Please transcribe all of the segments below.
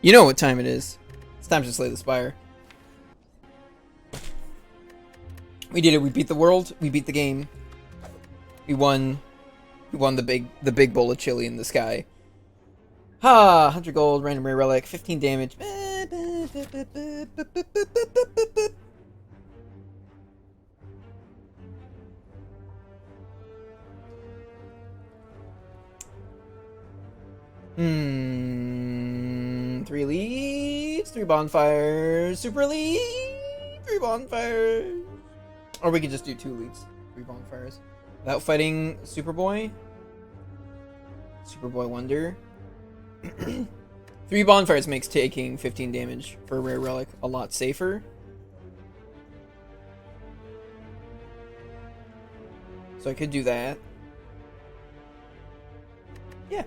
You know what time it is. It's time to slay the Spire. We did it. We beat the world. We beat the game. We won. We won the big bowl of chili in the sky. Ha! 100 gold, random rare relic, 15 damage. Three leads, 3 bonfires, super lead, 3 bonfires. Or we could just do 2 leads, 3 bonfires. Without fighting Superboy. Superboy Wonder. 3 bonfires makes taking 15 damage for a rare relic a lot safer. So I could do that. Yeah.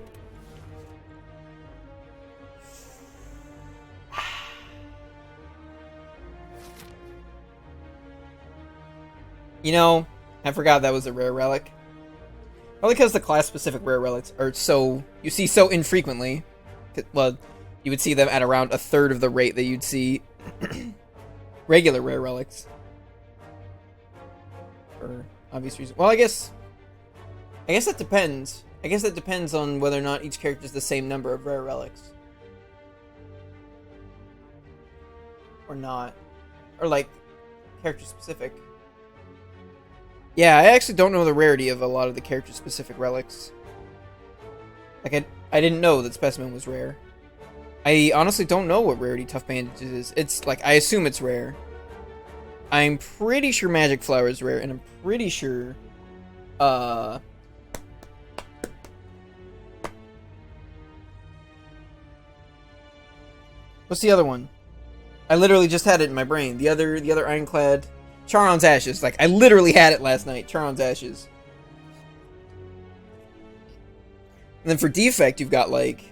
You know, I forgot that was a rare relic. Probably because the class-specific rare relics are so... you see so infrequently. Well, you would see them at around a third of the rate that you'd see regular rare relics. For obvious reasons. Well, I guess that depends. I guess that depends on whether or not each character is the same number of rare relics. Or not. Or, like, character-specific. Yeah, I actually don't know the rarity of a lot of the character-specific relics. Like, I didn't know that Specimen was rare. I honestly don't know what rarity Tough Bandages is. It's, like, I assume it's rare. I'm pretty sure Magic Flower is rare, and I'm pretty sure, what's the other one? I literally just had it in my brain. The other Ironclad... Charon's Ashes. Like, I literally had it last night. Charon's Ashes. And then for Defect, you've got, like...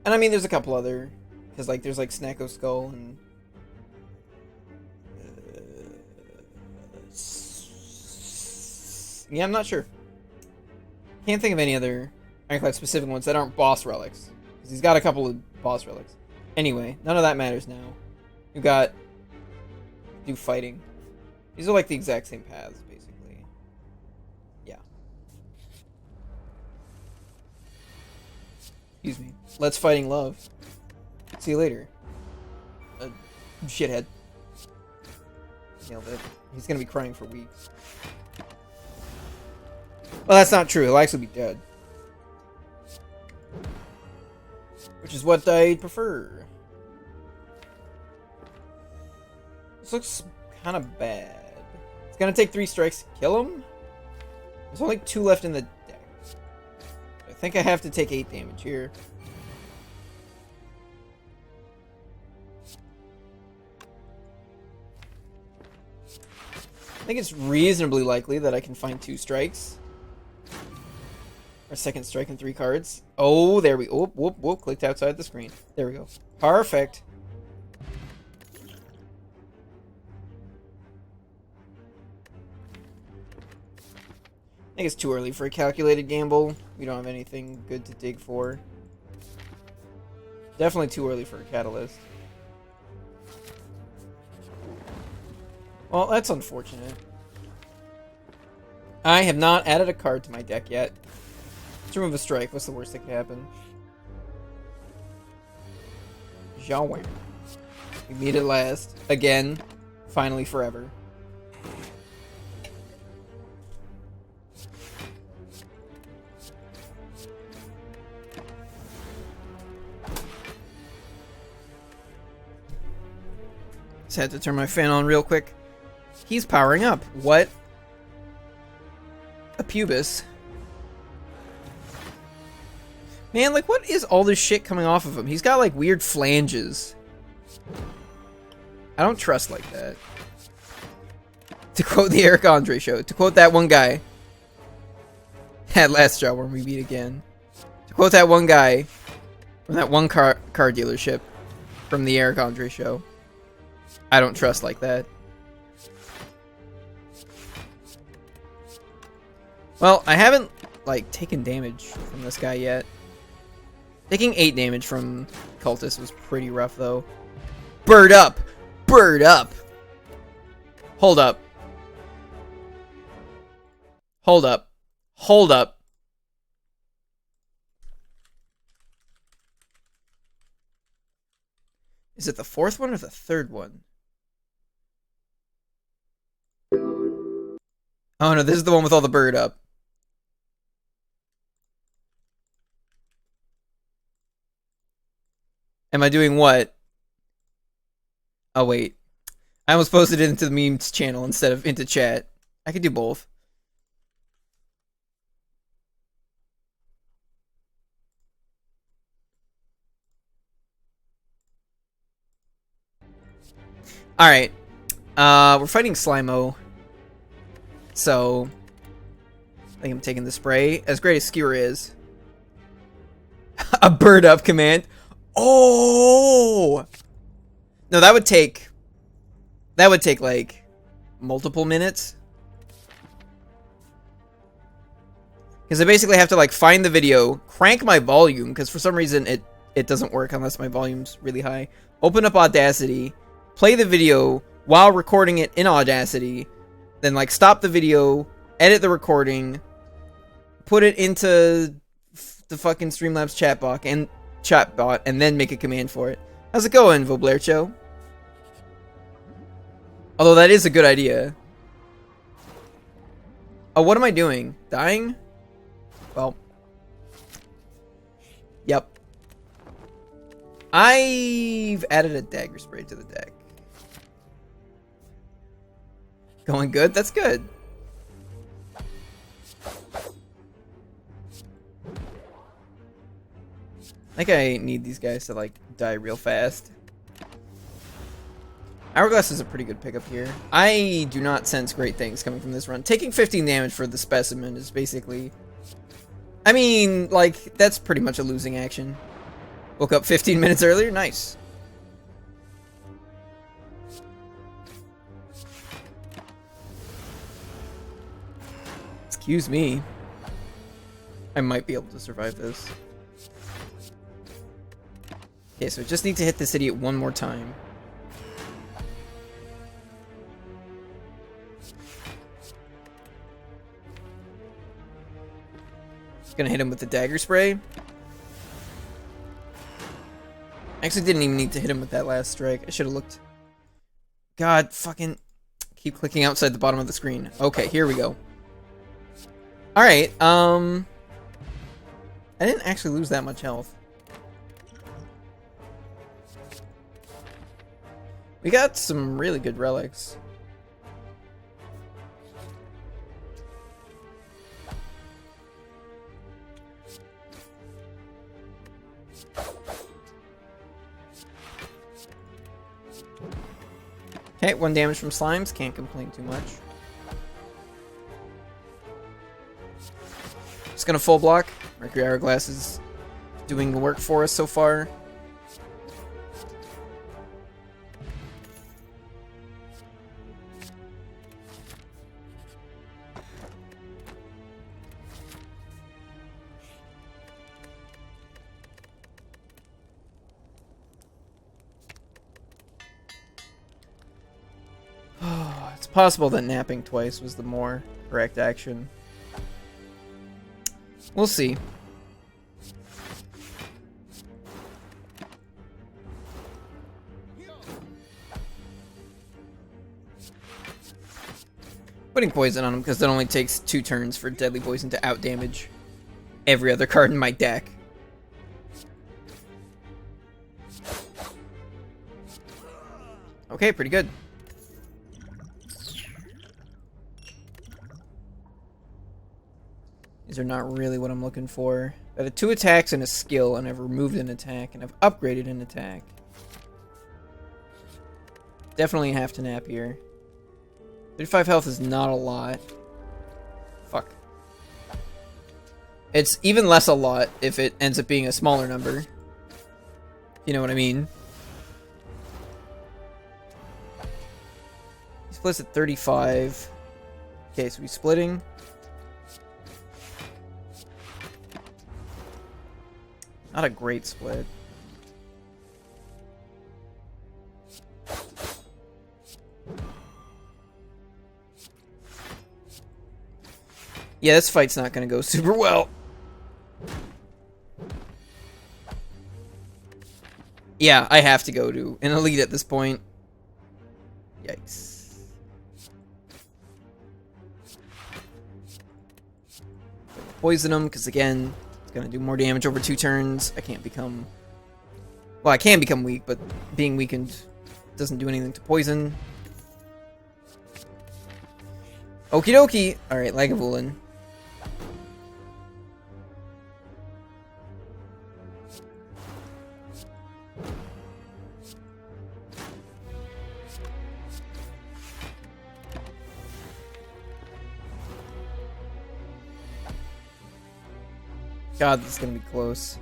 and I mean, there's a couple other... because, like, there's, like, Snacko Skull and... yeah, I'm not sure. Can't think of any other Ironclad-specific ones that aren't boss relics. Because he's got a couple of boss relics. Anyway, none of that matters now. You've got... do fighting. These are like the exact same paths, basically. Yeah. Excuse me. Let's fighting love. See you later. Shithead. Nailed it. He's gonna be crying for weeks. Well, that's not true. He'll actually be dead. Which is what I'd prefer. This looks kind of bad. It's gonna take 3 strikes to kill him. There's only 2 left in the deck. I think I have to take 8 damage here. I think it's reasonably likely that I can find 2 strikes. Or second strike and 3 cards. Oh, there we go. Whoop, whoop, whoop. Clicked outside the screen. There we go. Perfect. I think it's too early for a calculated gamble. We don't have anything good to dig for. Definitely too early for a catalyst. Well, that's unfortunate. I have not added a card to my deck yet. Let's remove a strike. What's the worst that could happen? Xiaowei. We meet at last. Again. Finally forever. Just had to turn my fan on real quick. He's powering up. What? A pubis. Man, like, what is all this shit coming off of him? He's got, like, weird flanges. I don't trust like that. To quote the Eric Andre show. To quote that one guy. At last show when we meet again. To quote that one guy. From that one car dealership. From the Eric Andre show. I don't trust like that. Well, I haven't, like, taken damage from this guy yet. Taking 8 damage from Cultist was pretty rough, though. Bird up! Bird up! Hold up. Hold up. Hold up. Is it the 4th one or the 3rd one? Oh no, this is the one with all the bird up. Am I doing what? Oh wait. I almost posted it into the memes channel instead of into chat. I could do both. Alright. We're fighting Slimo. So, I think I'm taking the spray. As great as Skewer is. A bird up command. Oh! No, that would take like multiple minutes. Because I basically have to like find the video, crank my volume, because for some reason it doesn't work unless my volume's really high. Open up Audacity, play the video while recording it in Audacity, then like stop the video, edit the recording, put it into the fucking Streamlabs chatbot, and then make a command for it. How's it going, Voblercho? Although that is a good idea. Oh, what am I doing? Dying? Well. Yep. I've added a dagger spray to the deck. Going good? That's good. I think I need these guys to like die real fast. Hourglass is a pretty good pickup here. I do not sense great things coming from this run. Taking 15 damage for the specimen is basically... I mean, like, that's pretty much a losing action. Woke up 15 minutes earlier? Nice. Excuse me. I might be able to survive this. Okay, so I just need to hit this idiot one more time. Gonna hit him with the dagger spray. Actually didn't even need to hit him with that last strike. I should have looked. God, fucking keep clicking outside the bottom of the screen. Okay, here we go. Alright, I didn't actually lose that much health. We got some really good relics. Okay, 1 damage from slimes. Can't complain too much. Just gonna full block. Mercury Hourglass is doing the work for us so far. It's possible that napping twice was the more correct action. We'll see. Putting poison on him because it only takes 2 turns for deadly poison to outdamage every other card in my deck. Okay, pretty good. These are not really what I'm looking for. I have 2 attacks and a skill, and I've removed an attack, and I've upgraded an attack. Definitely have to nap here. 35 health is not a lot. Fuck. It's even less a lot if it ends up being a smaller number. You know what I mean? He splits at 35. Okay, so he's splitting. Not a great split. Yeah, this fight's not gonna go super well. Yeah, I have to go to an elite at this point. Yikes. Poison him, because again, it's gonna do more damage over 2 turns. I can't become... Well, I can become weak, but being weakened doesn't do anything to poison. Okie dokie! Alright, Lagavulin. God, this is gonna be close.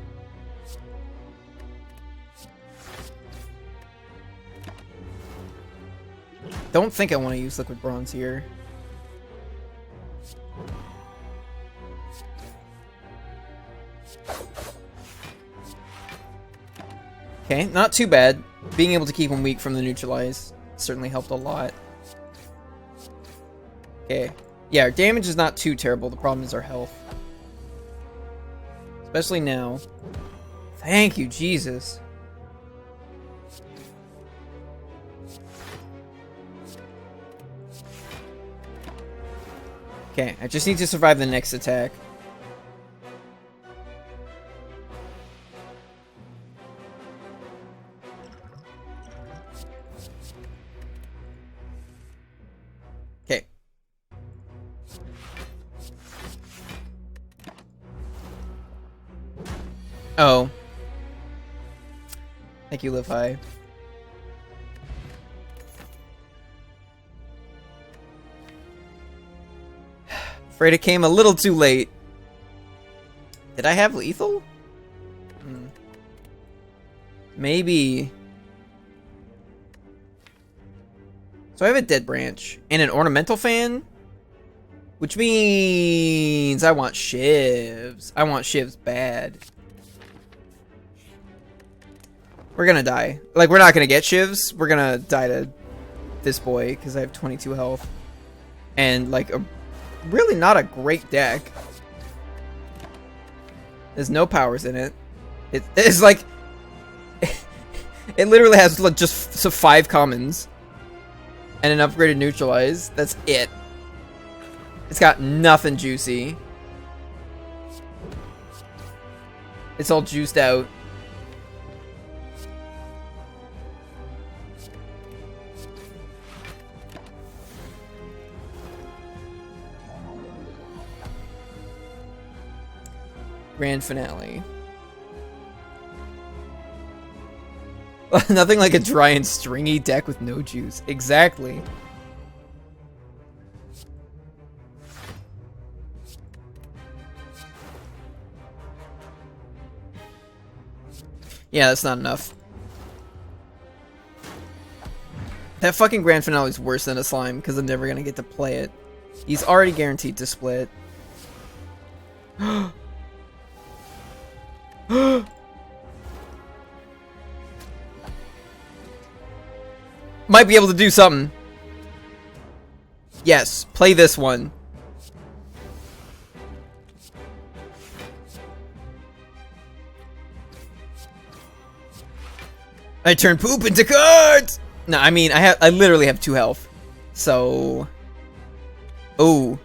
Don't think I want to use Liquid Bronze here. Okay, not too bad. Being able to keep him weak from the neutralize certainly helped a lot. Okay. Yeah, our damage is not too terrible. The problem is our health. Especially now. Thank you, Jesus. Okay, I just need to survive the next attack. Okay. Oh. Thank you, Live High. Afraid it came a little too late. Did I have lethal? Maybe. So I have a dead branch and an ornamental fan, which means I want shivs. I want shivs bad. We're gonna die. Like, we're not gonna get shivs. We're gonna die to this boy because I have 22 health. And, like, a really not a great deck. There's no powers in it. It's like... it literally has like, just 5 commons. And an upgraded neutralize. That's it. It's got nothing juicy. It's all juiced out. Grand finale. Nothing like a dry and stringy deck with no juice. Exactly. Yeah, that's not enough. That fucking grand finale is worse than a slime because I'm never gonna get to play it. He's already guaranteed to split. Might be able to do something. Yes, play this one. I turn poop into cards. No, I mean I literally have 2 health. So, oh.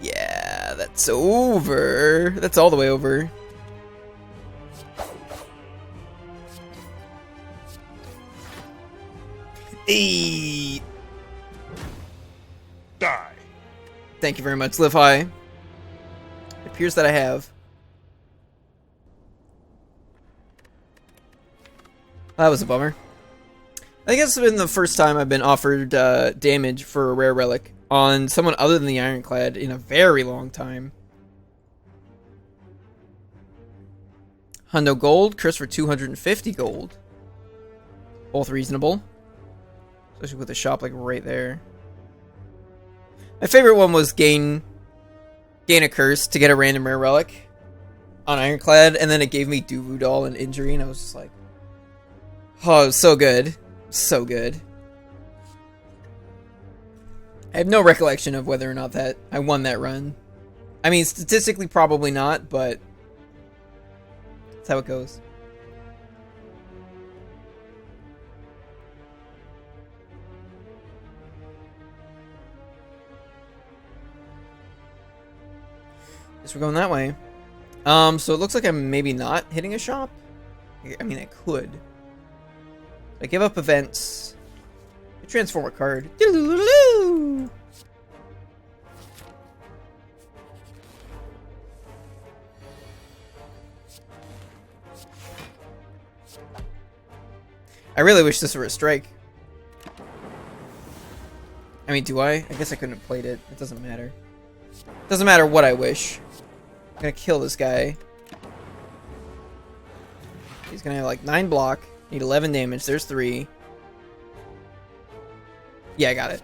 Yeah, that's over. That's all the way over. Hey. Die. Thank you very much, Live High. It appears that I have. That was a bummer. I think it's been the first time I've been offered damage for a rare relic on someone other than the Ironclad in a very long time. Hundo gold, Chris for 250 gold. Both reasonable. Especially with the shop like right there. My favorite one was gain a curse to get a random rare relic. on Ironclad, and then it gave me Duru Doll and Injury, and I was just like, oh, it was so good. So good. I have no recollection of whether or not that I won that run. I mean, statistically, probably not, but that's how it goes. Guess we're going that way. So it looks like I'm maybe not hitting a shop. I mean, I could. I give up events. I transform a card. I really wish this were a strike. I mean, do I? I guess I couldn't have played it. It doesn't matter. It doesn't matter what I wish. I'm gonna kill this guy. He's gonna have like 9 block. Need 11 damage. There's 3. Yeah, I got it.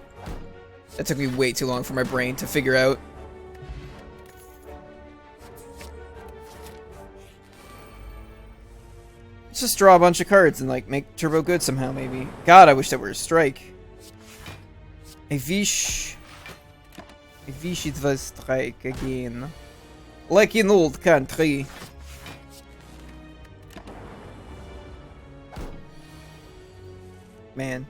That took me way too long for my brain to figure out. Let's just draw a bunch of cards and like make turbo good somehow, maybe. God, I wish that were a strike. I wish it was strike again. Like in old country. Man.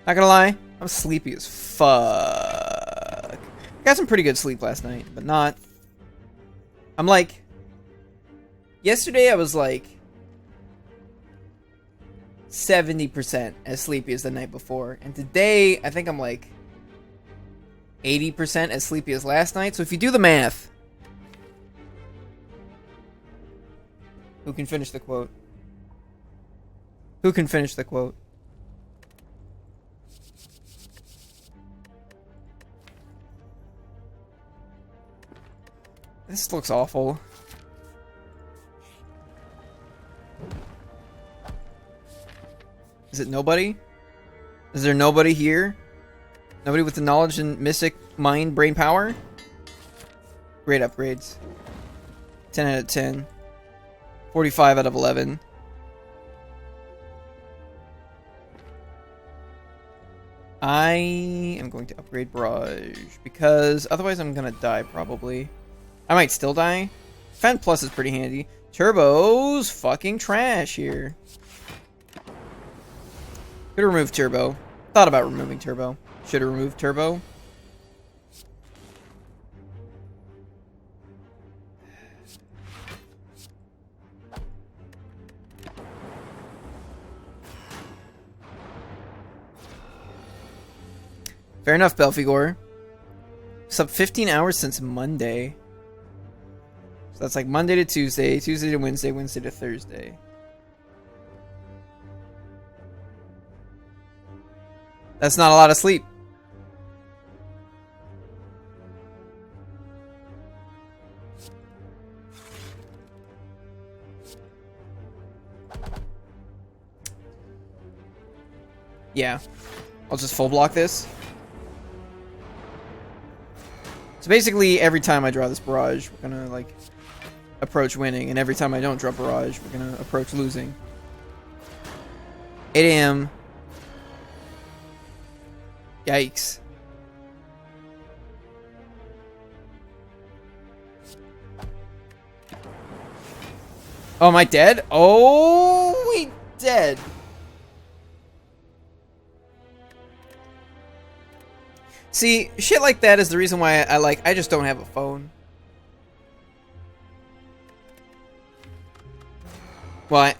Not gonna lie, I'm sleepy as fuck. I got some pretty good sleep last night, but not. I'm like... Yesterday I was like... 70% as sleepy as the night before. And today, I think I'm like... 80% as sleepy as last night. So if you do the math... Who can finish the quote? Who can finish the quote? This looks awful. Is it nobody? Is there nobody here? Nobody with the knowledge and mystic mind brain power? Great upgrades. 10 out of 10. 45 out of 11. I am going to upgrade Barrage because otherwise I'm gonna die probably. I might still die. Fend Plus is pretty handy. Turbo's fucking trash here. Could remove Turbo. Thought about removing Turbo. Should have removed Turbo. Fair enough, Belfigor. It's up 15 hours since Monday. So that's like Monday to Tuesday, Tuesday to Wednesday, Wednesday to Thursday. That's not a lot of sleep. Yeah. I'll just full block this. So basically, every time I draw this Barrage, we're gonna, like, approach winning. And every time I don't draw Barrage, we're gonna approach losing. 8 AM. Yikes. Oh, am I dead? Oh, we dead. See, shit like that is the reason why I just don't have a phone. Well,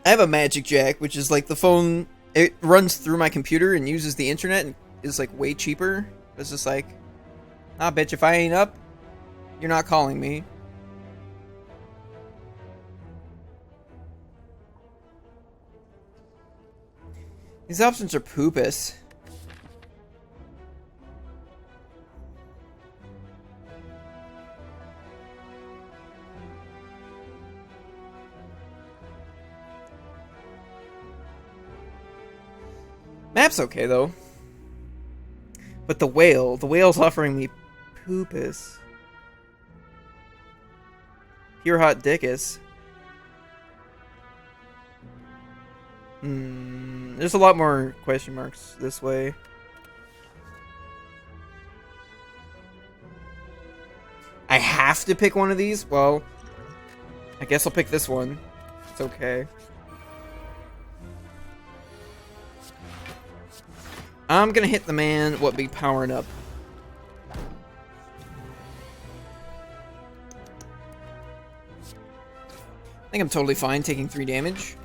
I have a Magic Jack, which is like the phone. It runs through my computer and uses the internet and is like way cheaper. It's just like, nah, bitch, if I ain't up, you're not calling me. These options are poopus. Map's okay, though. But the whale's offering me poopus. Pure Hot Dickus. There's a lot more question marks this way. I have to pick one of these? Well, I guess I'll pick this one. It's okay. I'm gonna hit the man what be powering up. I think I'm totally fine taking 3 damage.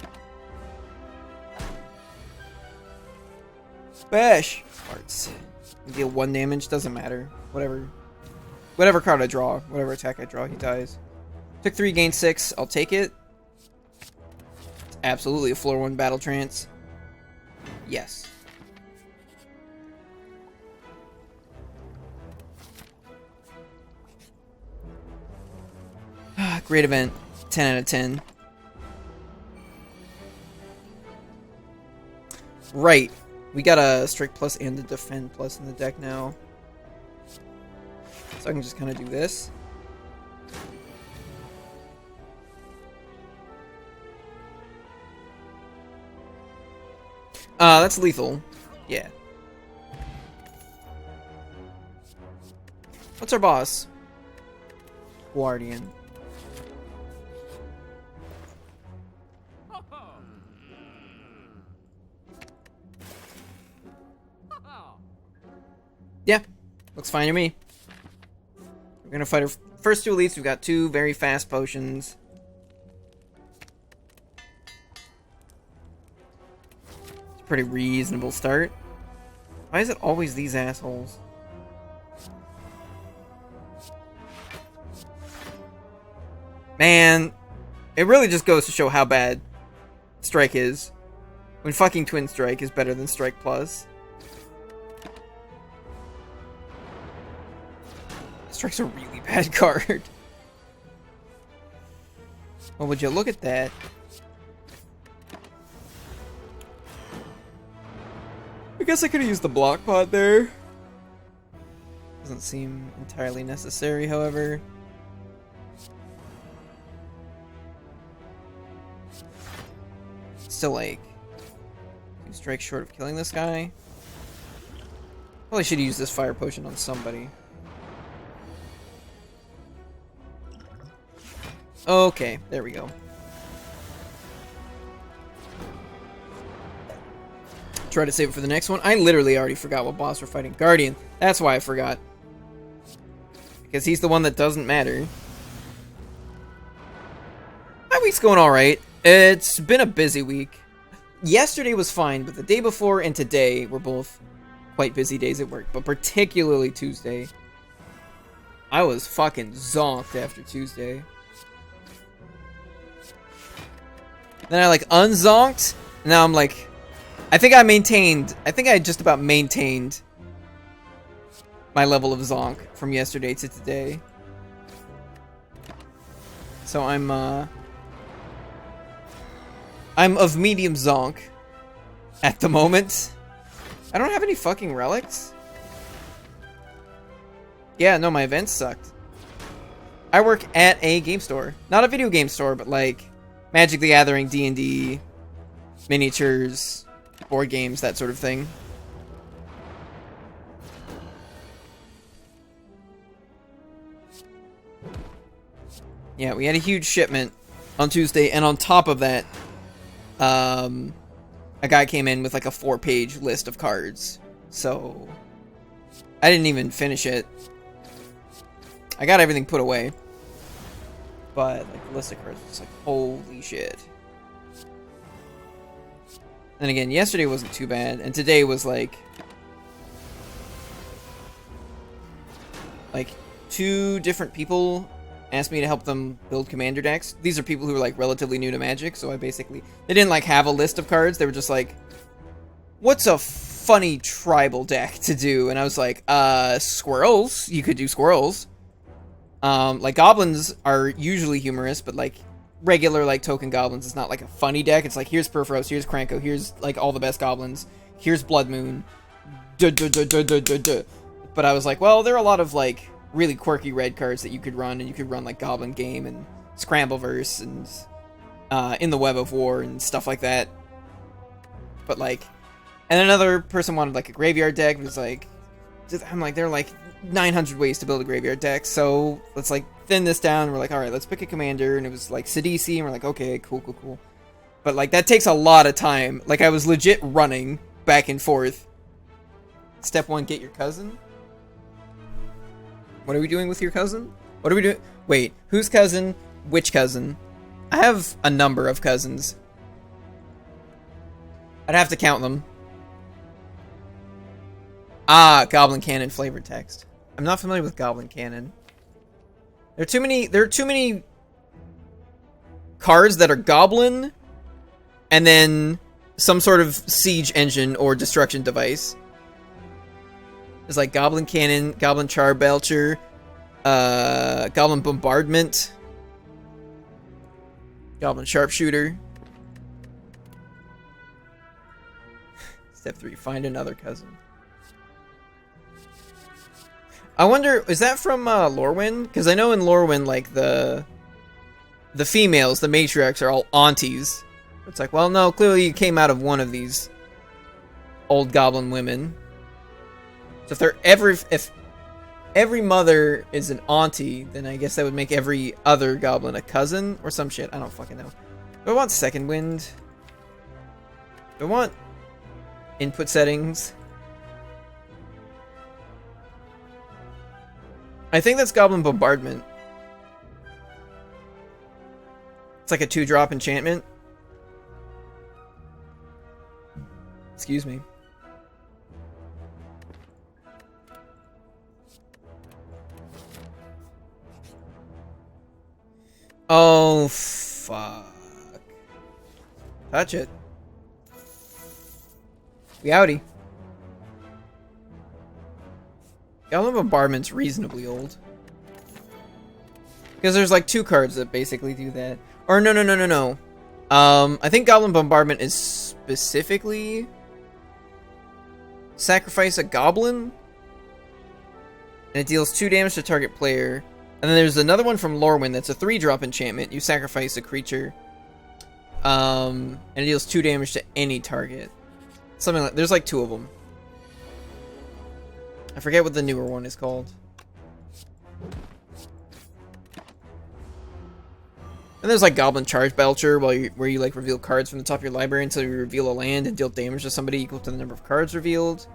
Bash! Parts. Deal 1 damage, doesn't matter. Whatever card I draw, whatever attack I draw, he dies. Took 3, gained 6, I'll take it. It's absolutely a floor 1 battle trance. Yes. Great event. 10 out of 10. Right. We got a strike plus and a defend plus in the deck now. So I can just kind of do this. That's lethal. Yeah. What's our boss? Guardian. Yeah, looks fine to me. We're gonna fight our first 2 elites. We've got 2 very fast potions. It's a pretty reasonable start. Why is it always these assholes? Man, it really just goes to show how bad Strike is. When fucking Twin Strike is better than Strike Plus. Strike's a really bad card. Well, would you look at that? I guess I could have used the block pod there. Doesn't seem entirely necessary, however. Still like 2 strikes short of killing this guy. Probably should use this fire potion on somebody. Okay, there we go. Try to save it for the next one. I literally already forgot what boss we're fighting. Guardian. That's why I forgot. Because he's the one that doesn't matter. My week's going alright. It's been a busy week. Yesterday was fine, but the day before and today were both quite busy days at work. But particularly Tuesday. I was fucking zonked after Tuesday. Then I like unzonked. And now I'm like, I think I just about maintained my level of zonk from yesterday to today. So I'm of medium zonk at the moment. I don't have any fucking relics. Yeah, no, my events sucked. I work at a game store. Not a video game store, but like Magic the Gathering, D&D, miniatures, board games, that sort of thing. Yeah, we had a huge shipment on Tuesday, and on top of that, a guy came in with like a 4-page list of cards. So I didn't even finish it. I got everything put away. But like the list of cards was like, holy shit. And again, yesterday wasn't too bad, and today was like 2 different people asked me to help them build commander decks. These are people who are like relatively new to Magic, so they didn't like have a list of cards. They were just like, what's a funny tribal deck to do? And I was like, squirrels. You could do squirrels. Like goblins are usually humorous, but like regular like token goblins is not like a funny deck. It's like, here's Perforos, here's Kranko, here's like all the best goblins, here's Blood Moon. But I was like, well, there are a lot of like really quirky red cards that you could run, and you could run like Goblin Game and Scrambleverse and In the Web of War and stuff like that. But like, and another person wanted like a graveyard deck. And was like, I'm like, there are like 900 ways to build a graveyard deck, so let's like thin this down. And we're like, all right, let's pick a commander, and it was like Sidisi, and we're like, okay, cool. But like that takes a lot of time. Like I was legit running back and forth. Step 1, get your cousin. What are we doing with your cousin? What are we doing? Wait, whose cousin? Which cousin? I have a number of cousins. I'd have to count them. Ah, Goblin Cannon flavored text. I'm not familiar with Goblin Cannon. There are too many cards that are Goblin, and then some sort of siege engine or destruction device. There's like Goblin Cannon, Goblin Charbelcher, Goblin Bombardment, Goblin Sharpshooter. Step 3, find another cousin. I wonder, is that from Lorwyn? Because I know in Lorwyn, like, the females, the matriarchs, are all aunties. It's like, well, no, clearly you came out of one of these old goblin women. So if every mother is an auntie, then I guess that would make every other goblin a cousin or some shit. I don't fucking know. Do I want Second Wind? Do I want input settings? I think that's Goblin Bombardment. It's like a 2-drop enchantment. Excuse me. Oh, fuck. Touch it. We outie. Goblin Bombardment's reasonably old. Because there's like 2 cards that basically do that. Or no. I think Goblin Bombardment is specifically sacrifice a goblin. And it deals 2 damage to target player. And then there's another one from Lorwyn that's a 3-drop enchantment. You sacrifice a creature. And it deals 2 damage to any target. Something like, there's like 2 of them. I forget what the newer one is called. And there's like Goblin Charge Belcher, where you like reveal cards from the top of your library until you reveal a land and deal damage to somebody equal to the number of cards revealed.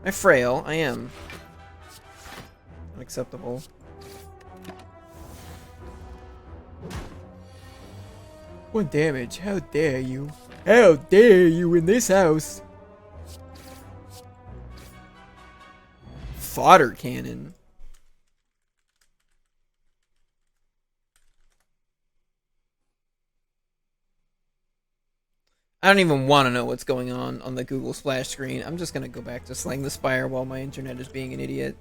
I'm frail. I am. Unacceptable. One damage. How dare you? How dare you in this house? Fodder Cannon. I don't even want to know what's going on the Google splash screen. I'm just going to go back to slaying the Spire while my internet is being an idiot.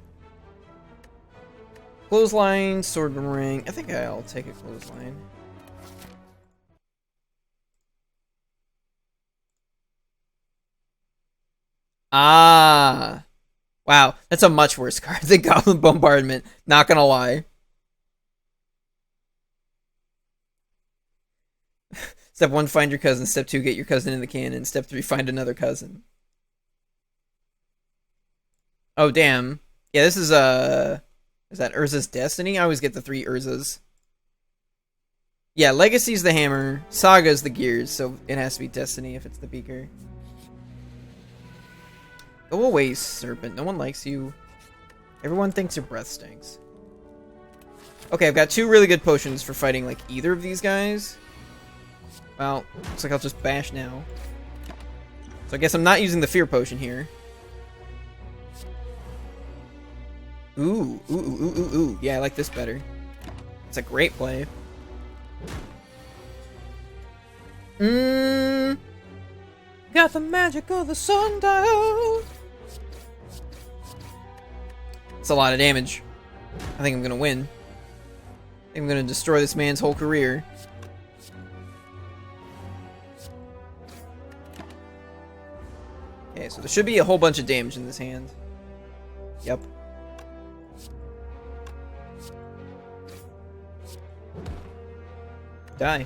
Clothesline, Sword and Ring. I think I'll take a Clothesline. Ah. Wow, that's a much worse card than Goblin Bombardment. Not gonna lie. Step 1, find your cousin. Step 2, get your cousin in the cannon. Step 3, find another cousin. Oh, damn. Yeah, this is that Urza's Destiny? I always get the 3 Urzas. Yeah, Legacy's the hammer. Saga's the gears, so it has to be Destiny if it's the beaker. Go away, Serpent. No one likes you. Everyone thinks your breath stinks. Okay, I've got 2 really good potions for fighting, like, either of these guys. Well, looks like I'll just bash now. So I guess I'm not using the Fear Potion here. Ooh. Yeah, I like this better. It's a great play. Got the magic of the sundial. It's a lot of damage. I think I'm gonna win. I think I'm gonna destroy this man's whole career. Okay, so there should be a whole bunch of damage in this hand. Yep. Die.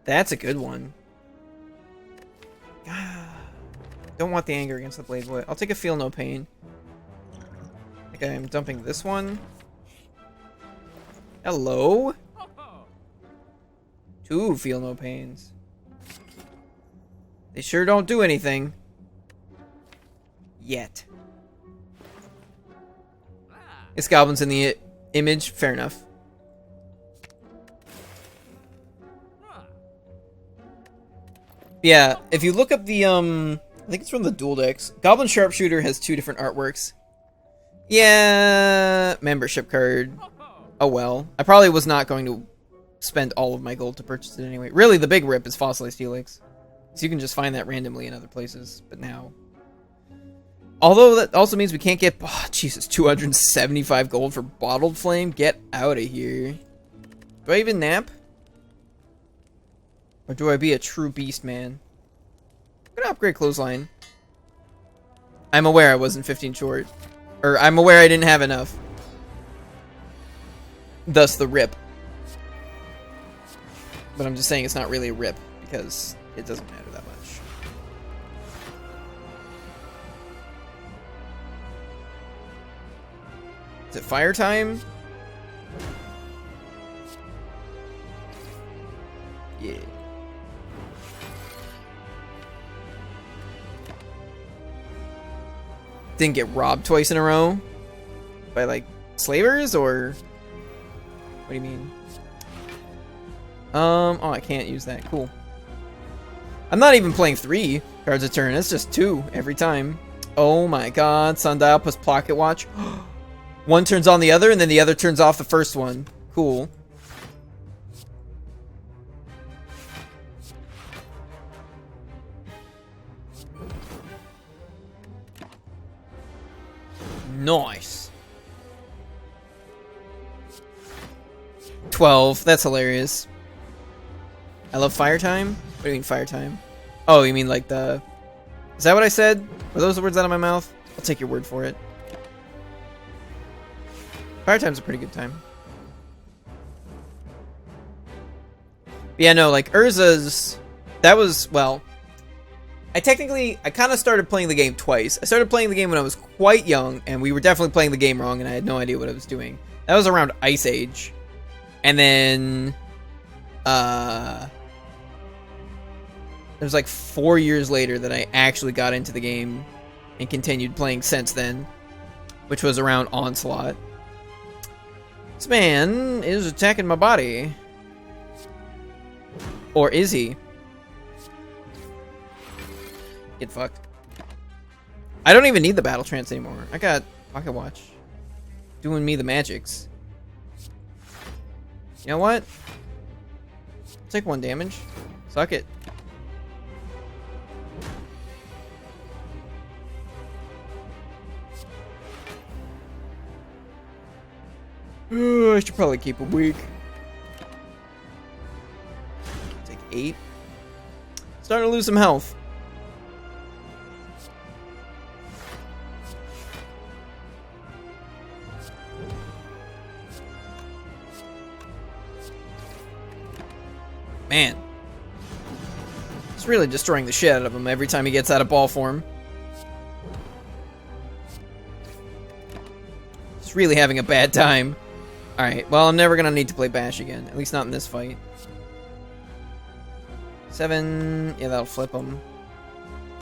That's a good one. Don't want the anger against the blade boy. I'll take a feel no pain. Okay, I'm dumping this one. Hello? 2 feel no pains. They sure don't do anything. Yet. This goblin's in the image. Fair enough. Yeah, if you look up the, I think it's from the Duel Decks. Goblin Sharpshooter has 2 different artworks. Yeah, membership card. Oh well. I probably was not going to spend all of my gold to purchase it anyway. Really, the big rip is Fossilized Helix. So you can just find that randomly in other places, but now. Although that also means we can't get, oh, Jesus, 275 gold for Bottled Flame? Get out of here. Do I even nap? Or do I be a true beast man? I'm gonna upgrade Clothesline. I'm aware I wasn't 15 short. Or I'm aware I didn't have enough. Thus the rip. But I'm just saying it's not really a rip because it doesn't matter that much. Is it fire time? Yeah. Didn't get robbed twice in a row? By, like, slavers, or... What do you mean? Oh, I can't use that. Cool. I'm not even playing 3 cards a turn. It's just 2 every time. Oh my god. Sundial plus Pocket Watch. One turns on the other, and then the other turns off the first one. Cool. Nice. 12. That's hilarious. I love fire time? What do you mean fire time? Oh, you mean like the... Is that what I said? Were those the words out of my mouth? I'll take your word for it. Fire time's a pretty good time. But yeah, no, like Urza's... That was, well... I kind of started playing the game twice. I started playing the game when I was quite young, and we were definitely playing the game wrong, and I had no idea what I was doing. That was around Ice Age. And then... It was like 4 years later that I actually got into the game and continued playing since then, which was around Onslaught. This man is attacking my body. Or is he? Get fucked. I don't even need the Battle Trance anymore. I got Pocket Watch doing me the magics. You know what? I'll take 1 damage. Suck it. I should probably keep him weak. Take 8. Starting to lose some health. Man. It's really destroying the shit out of him every time he gets out of ball form. Just really having a bad time. Alright, well, I'm never gonna need to play Bash again. At least not in this fight. 7. Yeah, that'll flip him.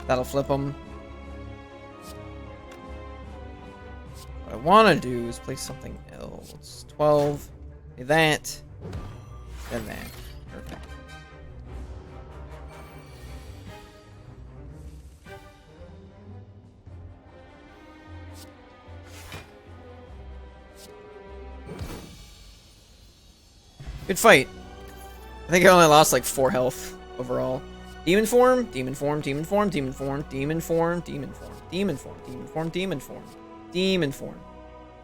That'll flip him. What I want to do is play something else. 12. That. Then that. Perfect. Good fight. I think I only lost like 4 health overall. Demon form, demon form, demon form, demon form, demon form, demon form, demon form, demon form, demon form, demon form.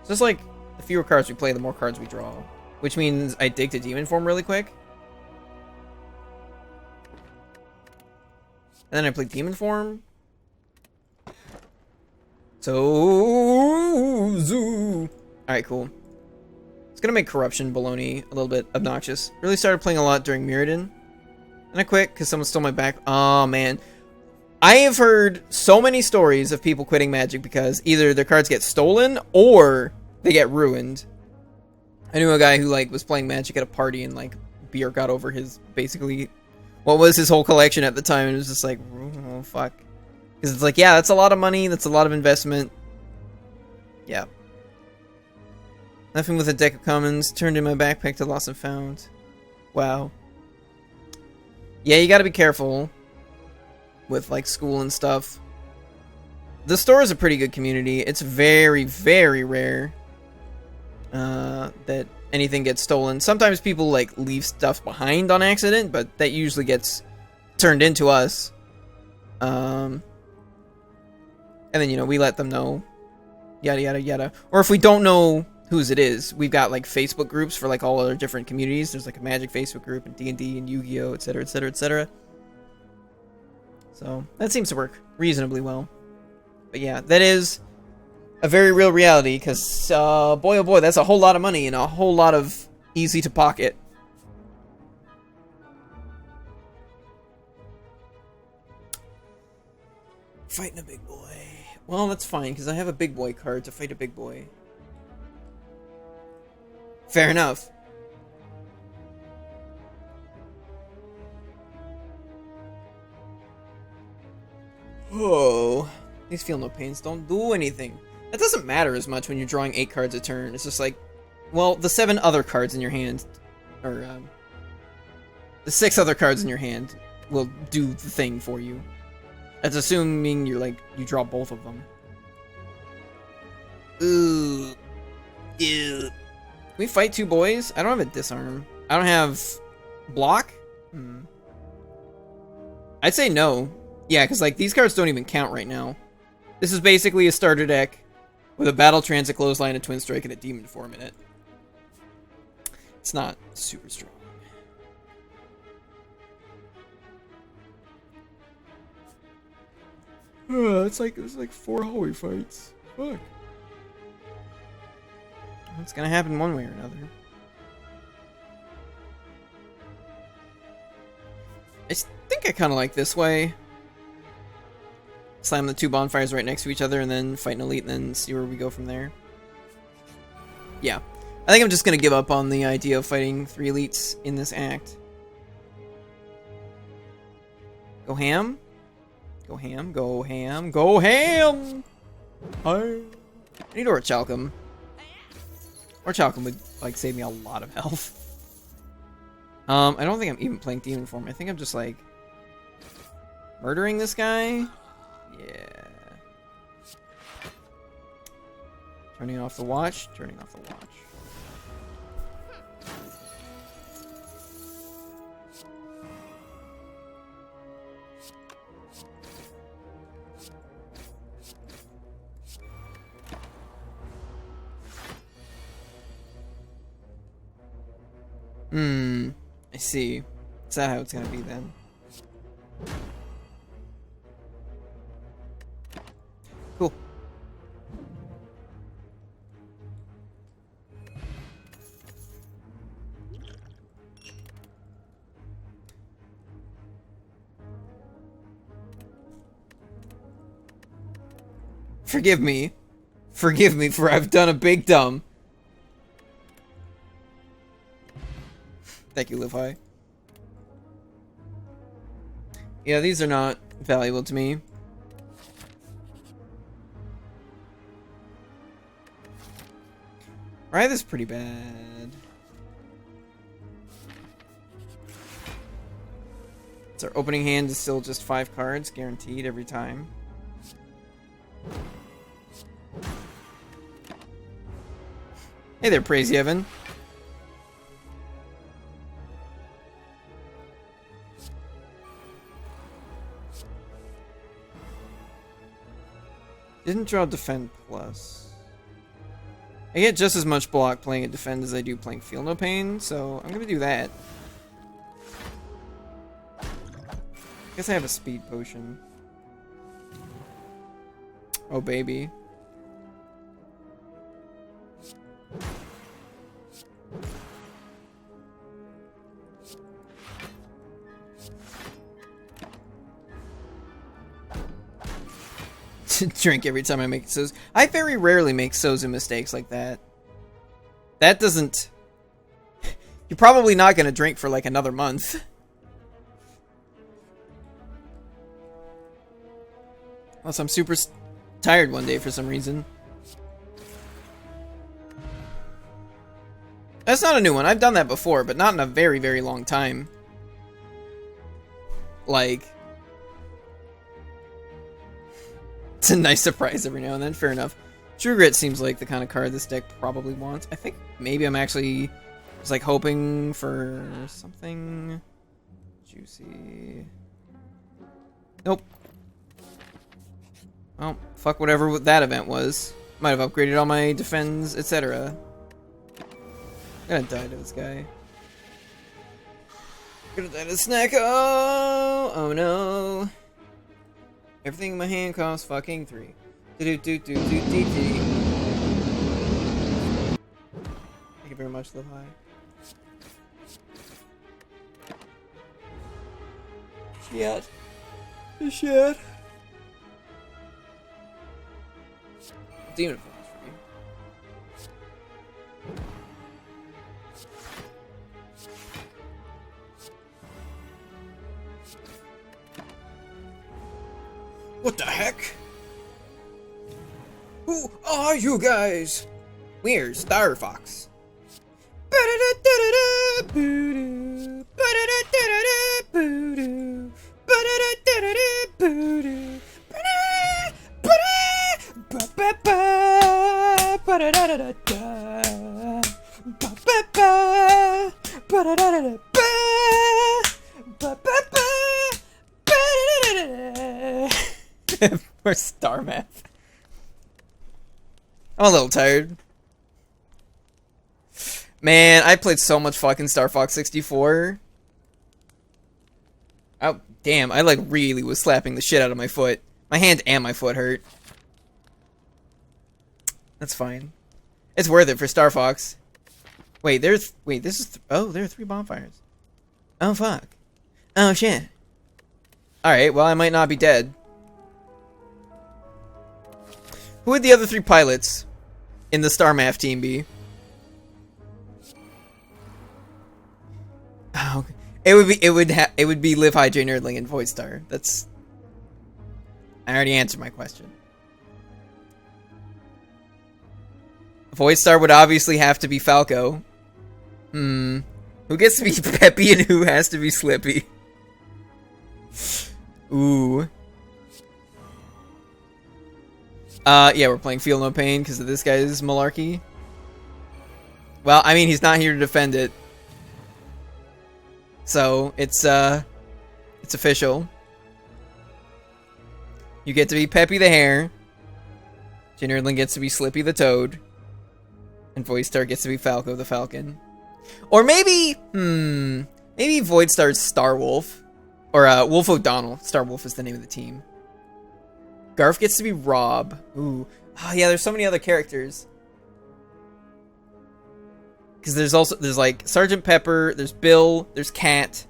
So it's like the fewer cards we play, the more cards we draw. Which means I dig to demon form really quick. And then I play demon form. So zoo. Alright, cool. This gonna make corruption baloney a little bit obnoxious. Really started playing a lot during Mirrodin. And I quit because someone stole my back. Oh, man. I have heard so many stories of people quitting Magic because either their cards get stolen or they get ruined. I knew a guy who, like, was playing Magic at a party and, like, beer got over his, basically, what was his whole collection at the time. And it was just like, oh, fuck. Because it's like, yeah, that's a lot of money. That's a lot of investment. Yeah. Nothing with a deck of commons. Turned in my backpack to lost and found. Wow. Yeah, you gotta be careful with, like, school and stuff. The store is a pretty good community. It's very, very rare that anything gets stolen. Sometimes people, like, leave stuff behind on accident, but that usually gets turned into us. And then, you know, we let them know. Yada, yada, yada. Or if we don't know whose it is, we've got, like, Facebook groups for, like, all other different communities. There's, like, a Magic Facebook group and D&D and Yu-Gi-Oh, etc, etc, etc. So, that seems to work reasonably well. But yeah, that is a very real reality, because, boy oh boy, that's a whole lot of money and a whole lot of easy to pocket. Fighting a big boy. Well, that's fine, because I have a big boy card to fight a big boy. Fair enough. Oh, these feel no pains don't do anything. That doesn't matter as much when you're drawing 8 cards a turn. It's just like, well, the 7 other cards in your hand, or the 6 other cards in your hand will do the thing for you. That's assuming you're like, you draw both of them. Ooh. Ew. Can we fight 2 boys? I don't have a disarm. I don't have block? I'd say no. Yeah, because, like, these cards don't even count right now. This is basically a starter deck with a Battle Transit, Clothesline, a Twin Strike, and a Demon Form in it. It's not super strong. It's like 4 hallway fights. Fuck. It's gonna happen one way or another. I think I kind of like this way. Slam the 2 bonfires right next to each other and then fight an elite and then see where we go from there. Yeah. I think I'm just gonna give up on the idea of fighting 3 elites in this act. Go ham? Go ham, go ham, go ham! I need Orichalcum. Orichalcum would, like, save me a lot of health. I don't think I'm even playing Demon Form. I think I'm just, like, murdering this guy. Yeah. Turning off the watch. Turning off the watch. I see. Is that how it's gonna be then? Cool. Forgive me. Forgive me for I've done a big dumb. Thank you, Live High. Yeah, these are not valuable to me. Right, this is pretty bad. So our opening hand is still just 5 cards, guaranteed every time. Hey there, Praise Evan. Didn't draw Defend Plus. I get just as much block playing a Defend as I do playing Feel No Pain, so I'm gonna do that. I guess I have a Speed Potion. Oh, baby. drink every time I make so's. I very rarely make sozu mistakes like that. That doesn't... You're probably not gonna drink for like another month. Unless I'm super tired one day for some reason. That's not a new one. I've done that before, but not in a very, very long time. Like... It's a nice surprise every now and then. Fair enough. True Grit seems like the kind of card this deck probably wants. I think maybe I'm actually just like hoping for something juicy. Nope. Well, fuck whatever that event was. Might have upgraded all my defense, etc. I'm gonna die to this guy. I'm gonna die to Snack. Oh no. Everything in my hand costs fucking 3. Thank you very much, Live High. Shit. Shit. Demon Force for me. What the heck? Who are you guys? We're Star Fox. Or Star Math. I'm a little tired. Man, I played so much fucking Star Fox 64. Oh, damn, I like really was slapping the shit out of my foot. My hand and my foot hurt. That's fine. It's worth it for Star Fox. Wait, this is oh, there are 3 bonfires. Oh fuck. Oh shit. Alright, well I might not be dead. Who would the other 3 pilots in the Star Math team be? Oh, it would be Live High, J Nerdling, and Void Star. That's... I already answered my question. Void Star would obviously have to be Falco. Who gets to be Peppy and who has to be Slippy? Ooh. Yeah, we're playing Feel No Pain because of this guy's malarkey. Well, I mean, he's not here to defend it. So, it's official. You get to be Peppy the Hare. J Nerdling gets to be Slippy the Toad. And Void Star gets to be Falco the Falcon. Or maybe, maybe Void Star's Star Wolf. Or, Wolf O'Donnell. Star Wolf is the name of the team. Garf gets to be Rob. Ooh. Oh, yeah, there's so many other characters. Because there's like Sergeant Pepper, there's Bill, there's Cat,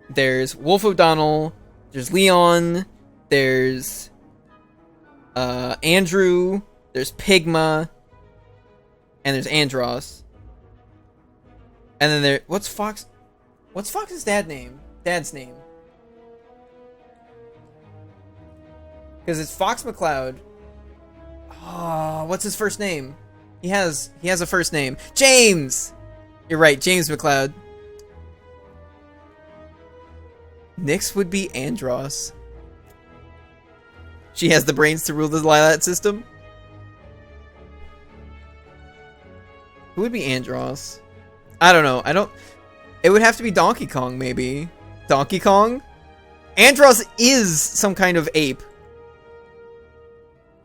there's Wolf O'Donnell, there's Leon, there's Andrew, there's Pigma, and there's Andros. And then what's Fox's dad's name? Because it's Fox McCloud. Oh, what's his first name? He has a first name. James! You're right, James McCloud. Nyx would be Andros. She has the brains to rule the Lilat system. Who would be Andros? I don't know. It would have to be Donkey Kong, maybe. Donkey Kong? Andros is some kind of ape.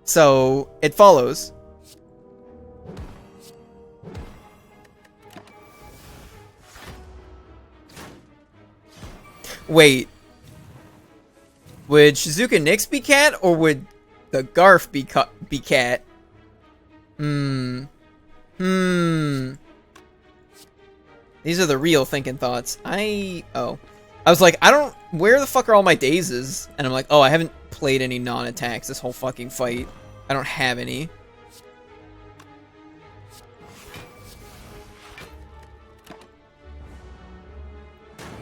So, it follows. Wait. Would Shizuka Nyx be Cat, or would the Garf be Cat? These are the real thinking thoughts. I was like, where the fuck are all my dazes? And I'm like, oh, I haven't played any non-attacks this whole fucking fight. I don't have any.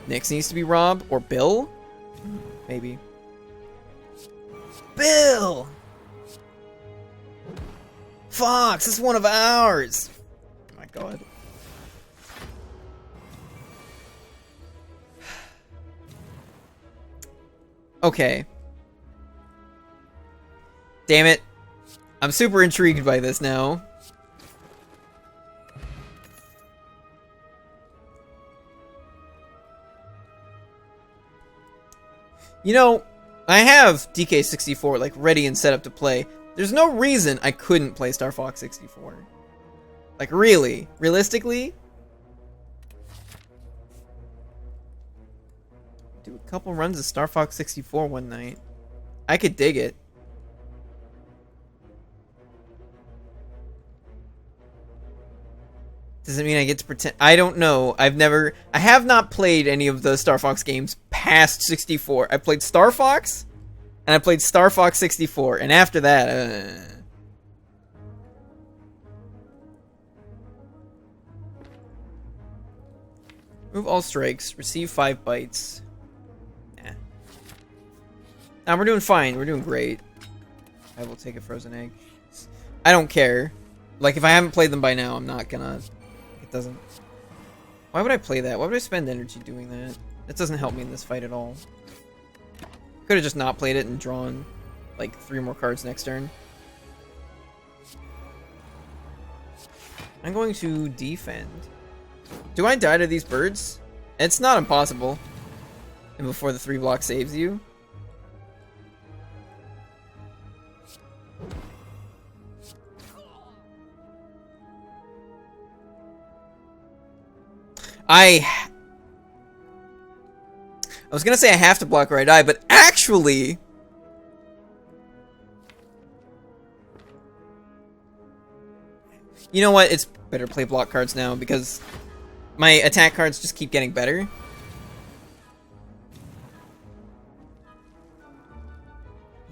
Nyx needs to be Rob or Bill? Maybe. Bill! Fox, this is one of ours! Oh my god. Okay. Damn it. I'm super intrigued by this now. You know, I have DK64 like ready and set up to play. There's no reason I couldn't play Star Fox 64. Like really, realistically, do a couple runs of Star Fox 64 one night. I could dig it. Does it mean I get to pretend? I don't know. I have not played any of the Star Fox games past 64. I played Star Fox, and I played Star Fox 64, and after that, Move all strikes. Receive 5 bites. Nah. Nah, we're doing fine. We're doing great. I will take a frozen egg. I don't care. Like, if I haven't played them by now, I'm not gonna... It doesn't... Why would I play that? Why would I spend energy doing that? That doesn't help me in this fight at all. Could have just not played it and drawn, like, 3 more cards next turn. I'm going to defend. Do I die to these birds? It's not impossible. And before the 3 block saves you. I was gonna say I have to block or I die, but actually... You know what? It's better to play block cards now because my attack cards just keep getting better.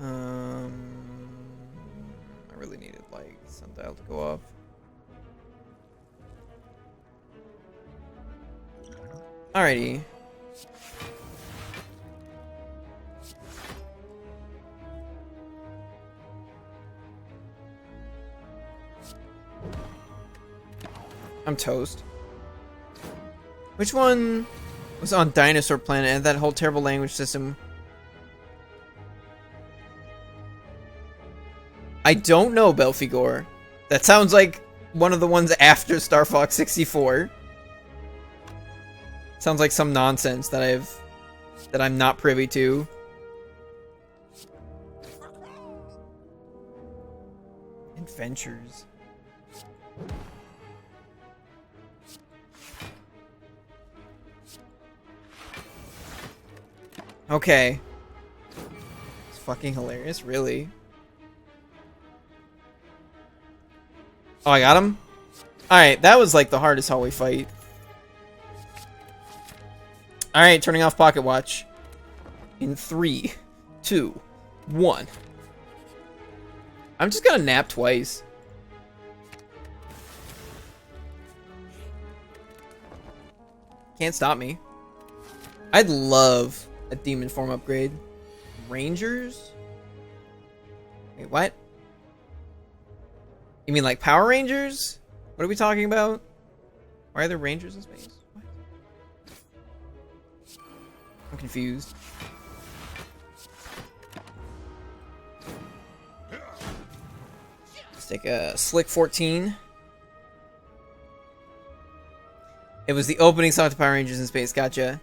I really needed like sundial to go up. Alrighty. I'm toast. Which one was on Dinosaur Planet and that whole terrible language system? I don't know, Belfigor. That sounds like one of the ones after Star Fox 64. Sounds like some nonsense that I'm not privy to. Adventures. Okay. It's fucking hilarious, really. Oh, I got him? Alright, that was like the hardest hallway fight. Alright, turning off Pocket Watch. In 3, 2, 1. I'm just gonna nap twice. Can't stop me. I'd love a demon form upgrade. Rangers? Wait, what? You mean like Power Rangers? What are we talking about? Why are there Rangers in space? What? I'm confused. Let's take a Slick 14. It was the opening song to Power Rangers in Space, gotcha.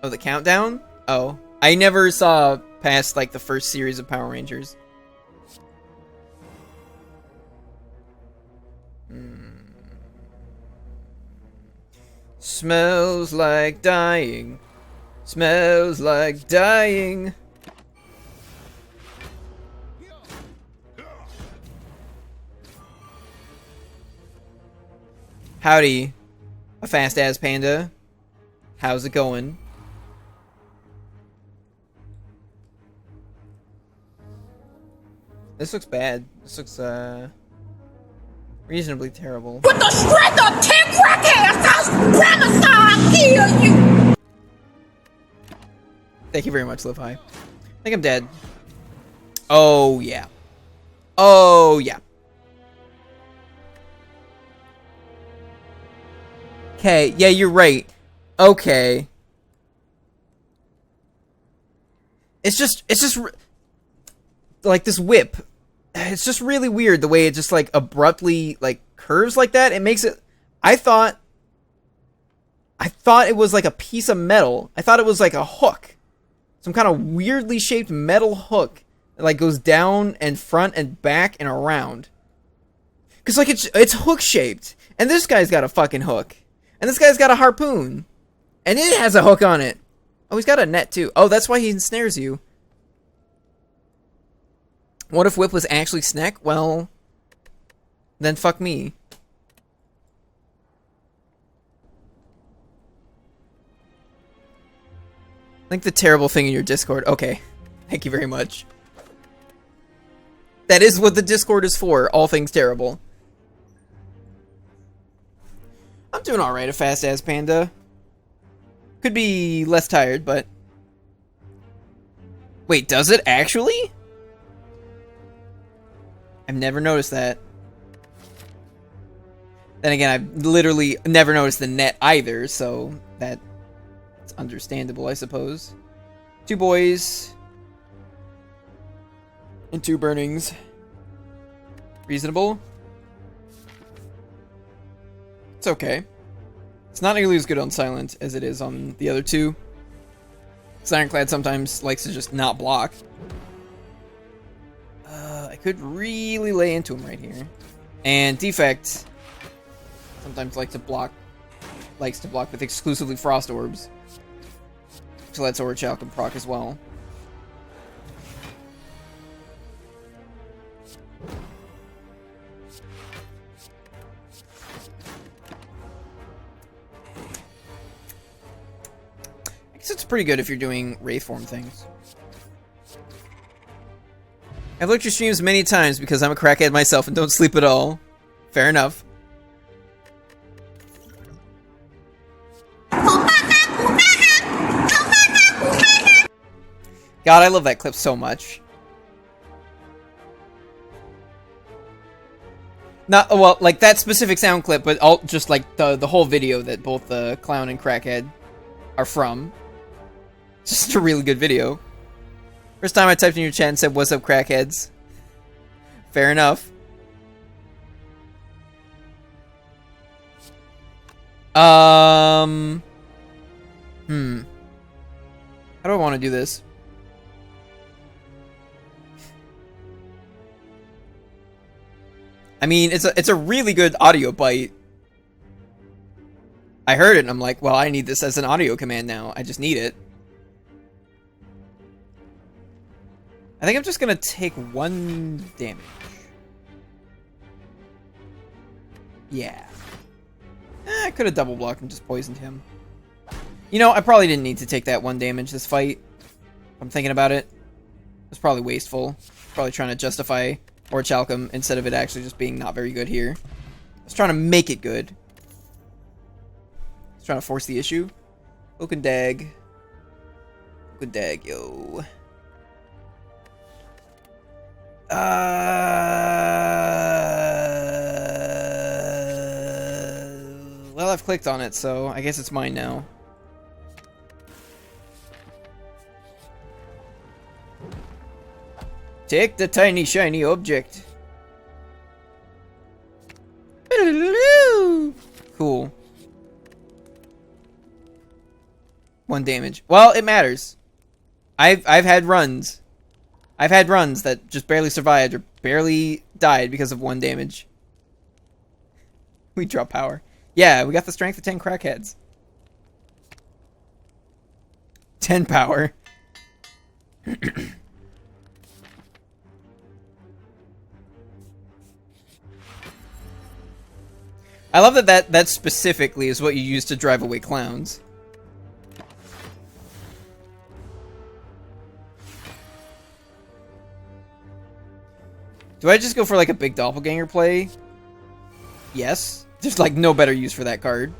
Oh, the countdown? Oh. I never saw past, like, the first series of Power Rangers. Smells like dying. Smells like dying. Howdy, a fast-ass panda. How's it going? This looks bad. This looks, reasonably terrible. With the strength of 10 crackheads, I'll promise I'll kill you! Thank you very much, Live High. I think I'm dead. Oh, yeah. Oh, yeah. Okay, yeah, you're right. Okay. It's just like this whip. It's just really weird the way it just like abruptly like curves like that. It makes it. I thought it was like a piece of metal. I thought it was like a hook, some kind of weirdly shaped metal hook that like goes down and front and back and around. Cause like it's hook shaped, and this guy's got a fucking hook, and this guy's got a harpoon, and it has a hook on it. Oh, he's got a net too. Oh, that's why he ensnares you. What if Whip was actually Snack? Well, then fuck me. Link the terrible thing in your Discord. Okay. Thank you very much. That is what the Discord is for. All things terrible. I'm doing alright, a fast-ass panda. Could be less tired, but... Wait, does it actually? I've never noticed that. Then again, I've literally never noticed the net either, so that's understandable, I suppose. 2 boys. And 2 burnings. Reasonable. It's okay. It's not nearly as good on silent as it is on the other 2. Ironclad sometimes likes to just not block. I could really lay into him right here. And Defect sometimes likes to block with exclusively Frost Orbs. So lets Orchal can proc as well. I guess it's pretty good if you're doing Wraith form things. I've looked at your streams many times because I'm a crackhead myself and don't sleep at all. Fair enough. God, I love that clip so much. Not, well, like that specific sound clip, but all, just like the whole video that both the clown and crackhead are from. Just a really good video. First time I typed in your chat and said, "What's up, crackheads?" Fair enough. How do I want to do this? I mean, it's a really good audio bite. I heard it and I'm like, well, I need this as an audio command now. I just need it. I think I'm just gonna take 1 damage. Yeah. I could have double blocked and just poisoned him. You know, I probably didn't need to take that 1 damage this fight. If I'm thinking about it. It was probably wasteful. Probably trying to justify Orchalcum instead of it actually just being not very good here. I was trying to make it good. I was trying to force the issue. Oak and Dag. Oak and Dag, yo. Well, I've clicked on it, so I guess it's mine now. Take the tiny shiny object. Cool. 1 damage. Well, it matters. I've had runs. I've had runs that just barely survived or barely died because of 1 damage. We drop power. Yeah, we got the strength of 10 crackheads. 10 power. I love that specifically is what you use to drive away clowns. Do I just go for like a big doppelganger play? Yes. There's like no better use for that card.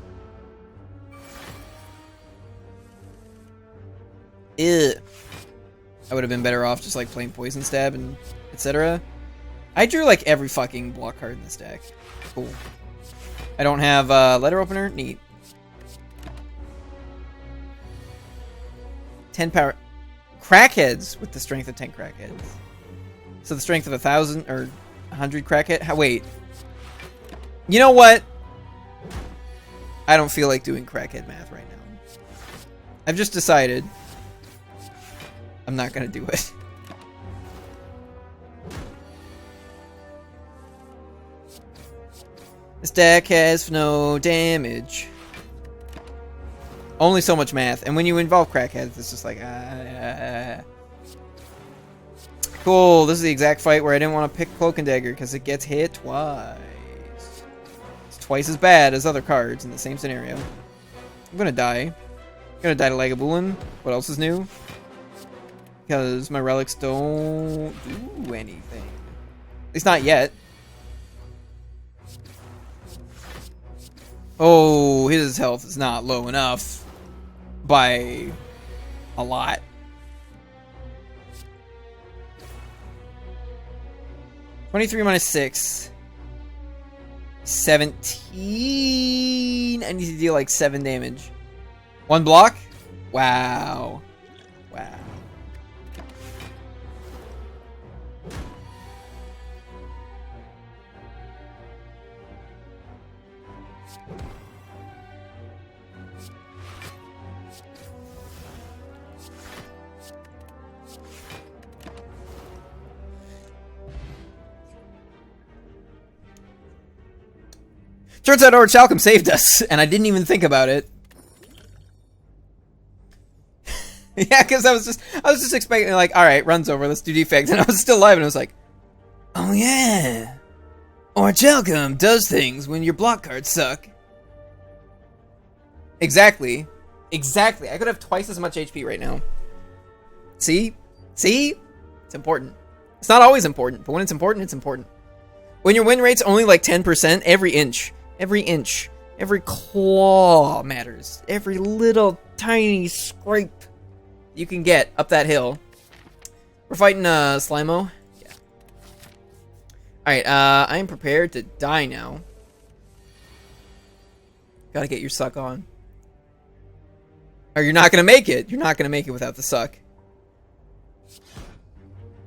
Ew. I would have been better off just like playing Poison Stab and etc. I drew like every fucking block card in this deck. Cool. I don't have letter opener. Neat. 10 power. Crackheads with the strength of 10 crackheads. So the strength of 1,000 or 100 crackhead. Wait. You know what? I don't feel like doing crackhead math right now. I've just decided I'm not gonna do it. This deck has no damage. Only so much math. And when you involve crackheads, it's just like, Cool, this is the exact fight where I didn't want to pick Cloak and Dagger because it gets hit twice. It's twice as bad as other cards in the same scenario. I'm gonna die. I'm gonna die to Lagavulin. What else is new? Because my relics don't do anything. At least not yet. Oh, his health is not low enough. By a lot. -23 minus 6. 17. I need to deal like 7 damage. 1 block? Wow. Wow. Turns out Orichalcum saved us, and I didn't even think about it. Yeah, because I was just expecting like, all right, run's over, let's do defect, and I was still alive, and I was like, oh yeah, Orichalcum does things when your block cards suck. Exactly, exactly. I could have twice as much HP right now. See, it's important. It's not always important, but when it's important, it's important. When your win rate's only like 10%, every inch, every claw matters. Every little tiny scrape you can get up that hill. We're fighting Slimo. Yeah. Alright, I am prepared to die now. Gotta get your suck on. Or you're not gonna make it. You're not gonna make it without the suck.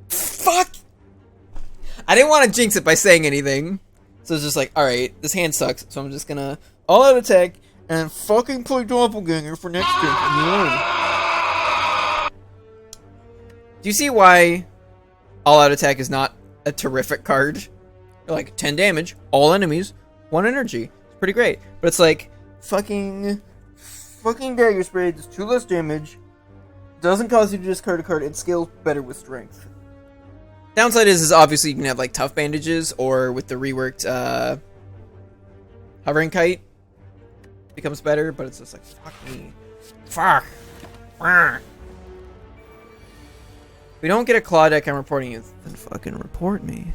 Fuck! I didn't want to jinx it by saying anything. So it's just like, alright, this hand sucks, so I'm just gonna all-out attack and fucking play Doppelganger for next turn. Do you see why all-out attack is not a terrific card? Like, 10 damage, all enemies, 1 energy. It's pretty great. But it's like, fucking Dagger Spray does 2 less damage, doesn't cause you to discard a card, and scales better with strength. Downside is obviously you can have like tough bandages, or with the reworked hovering kite becomes better, but it's just like, fuck me. Fuck. If we don't get a claw deck, I'm reporting you. Then fucking report me.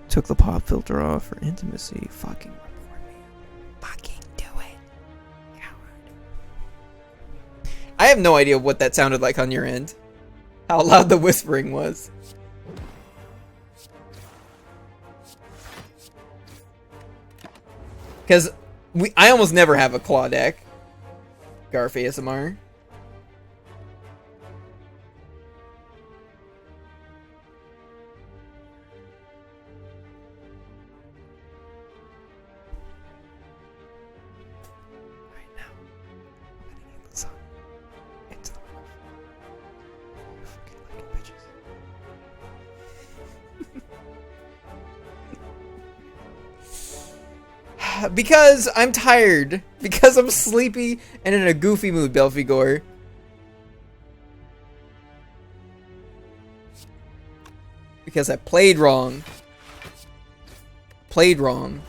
Took the pop filter off for intimacy. Fucking report me. Fucking do it. Coward. I have no idea what that sounded like on your end. How loud the whispering was. Because I almost never have a claw deck. Garf ASMR. Right now, I'm gonna get the sun into the roof. You fucking lucky bitches. Because I'm tired. Because I'm sleepy and in a goofy mood, Belfigor. Because I played wrong. Played wrong.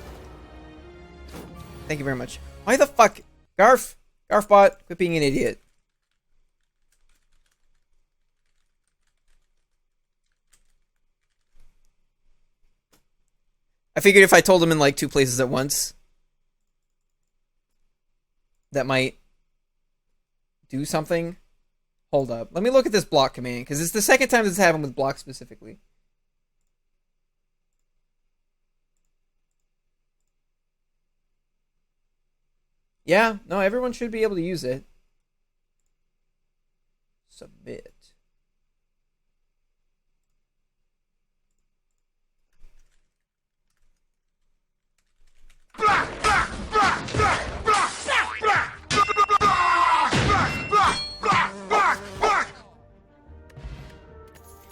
Thank you very much. Why the fuck? Garf! Garfbot, quit being an idiot. I figured if I told him in like 2 places at once, that might do something. Hold up. Let me look at this block command, because it's the second time this happened with block specifically. Yeah, no, everyone should be able to use it. Submit.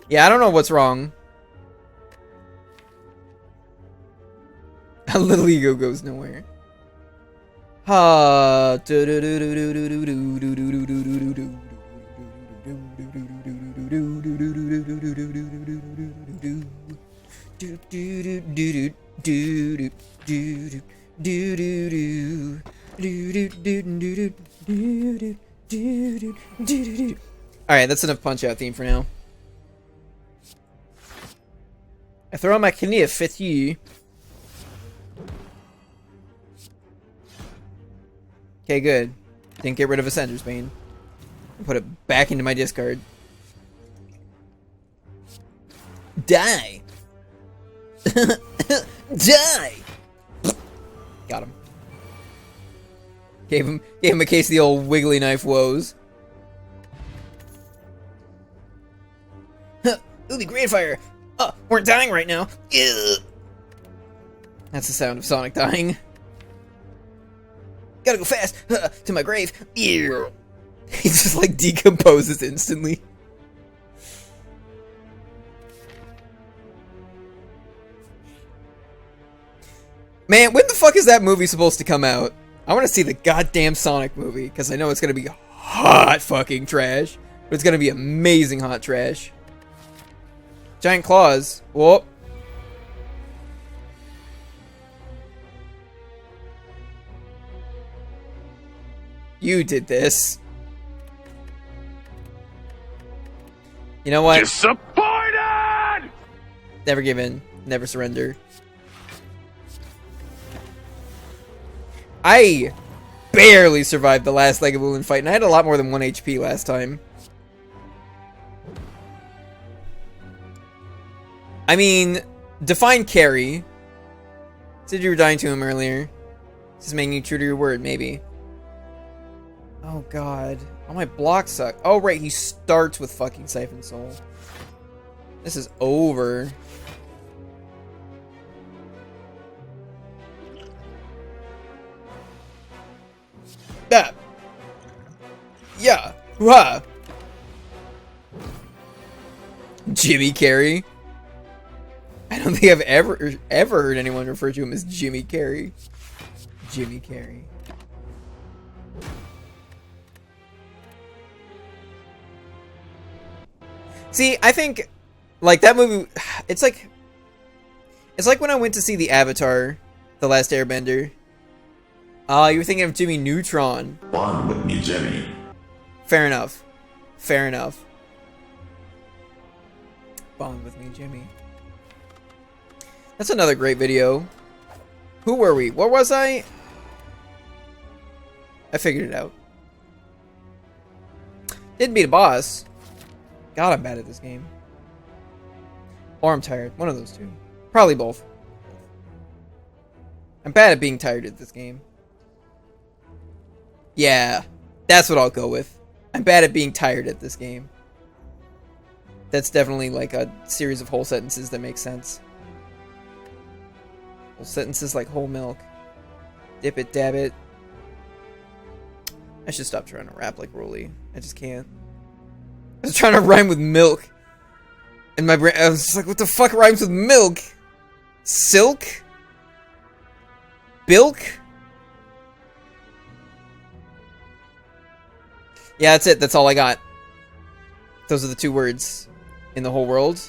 Yeah, I don't know what's wrong. A little ego goes nowhere. Alright, that's enough Punch-Out theme for now. I throw my knife at you. Okay, good. Didn't get rid of Ascender's Bane. Put it back into my discard. Die! Die! Got him. Gave him a case of the old wiggly knife woes. Ooh, the Grandfire! Oh, we're dying right now. Ugh. That's the sound of Sonic dying. Gotta go fast to my grave. Ew. He just like decomposes instantly. Man, when the fuck is that movie supposed to come out? I want to see the goddamn Sonic movie, because I know it's gonna be hot fucking trash. But it's gonna be amazing hot trash. Giant claws. Whoop. You did this. You know what? Disappointed! Never give in. Never surrender. I barely survived the last Leg of Balloon fight, and I had a lot more than 1 HP last time. I mean, define carry. Said you were dying to him earlier. This is making you true to your word, maybe. Oh god. Oh, my blocks suck. Oh right, he starts with fucking Siphon Soul. This is over. Yeah. Yeah. Hoo-ha. Jimmy Carrey. I don't think I've ever heard anyone refer to him as Jimmy Carrey. Jimmy Carrey. See, I think like that movie it's like when I went to see the Avatar, The Last Airbender. You were thinking of Jimmy Neutron. Bond with me, Jimmy. Fair enough. Fair enough. Bond with me, Jimmy. That's another great video. Who were we? Where was I? I figured it out. Didn't beat a boss. God, I'm bad at this game. Or I'm tired. One of those two. Probably both. I'm bad at being tired at this game. Yeah, that's what I'll go with. I'm bad at being tired at this game. That's definitely like a series of whole sentences that make sense. Whole sentences like whole milk. Dip it, dab it. I should stop trying to rap like Rolly. I just can't. I was trying to rhyme with milk. And my brain, I was just like, what the fuck rhymes with milk? Silk? Bilk? Yeah, that's it. That's all I got. Those are the 2 words in the whole world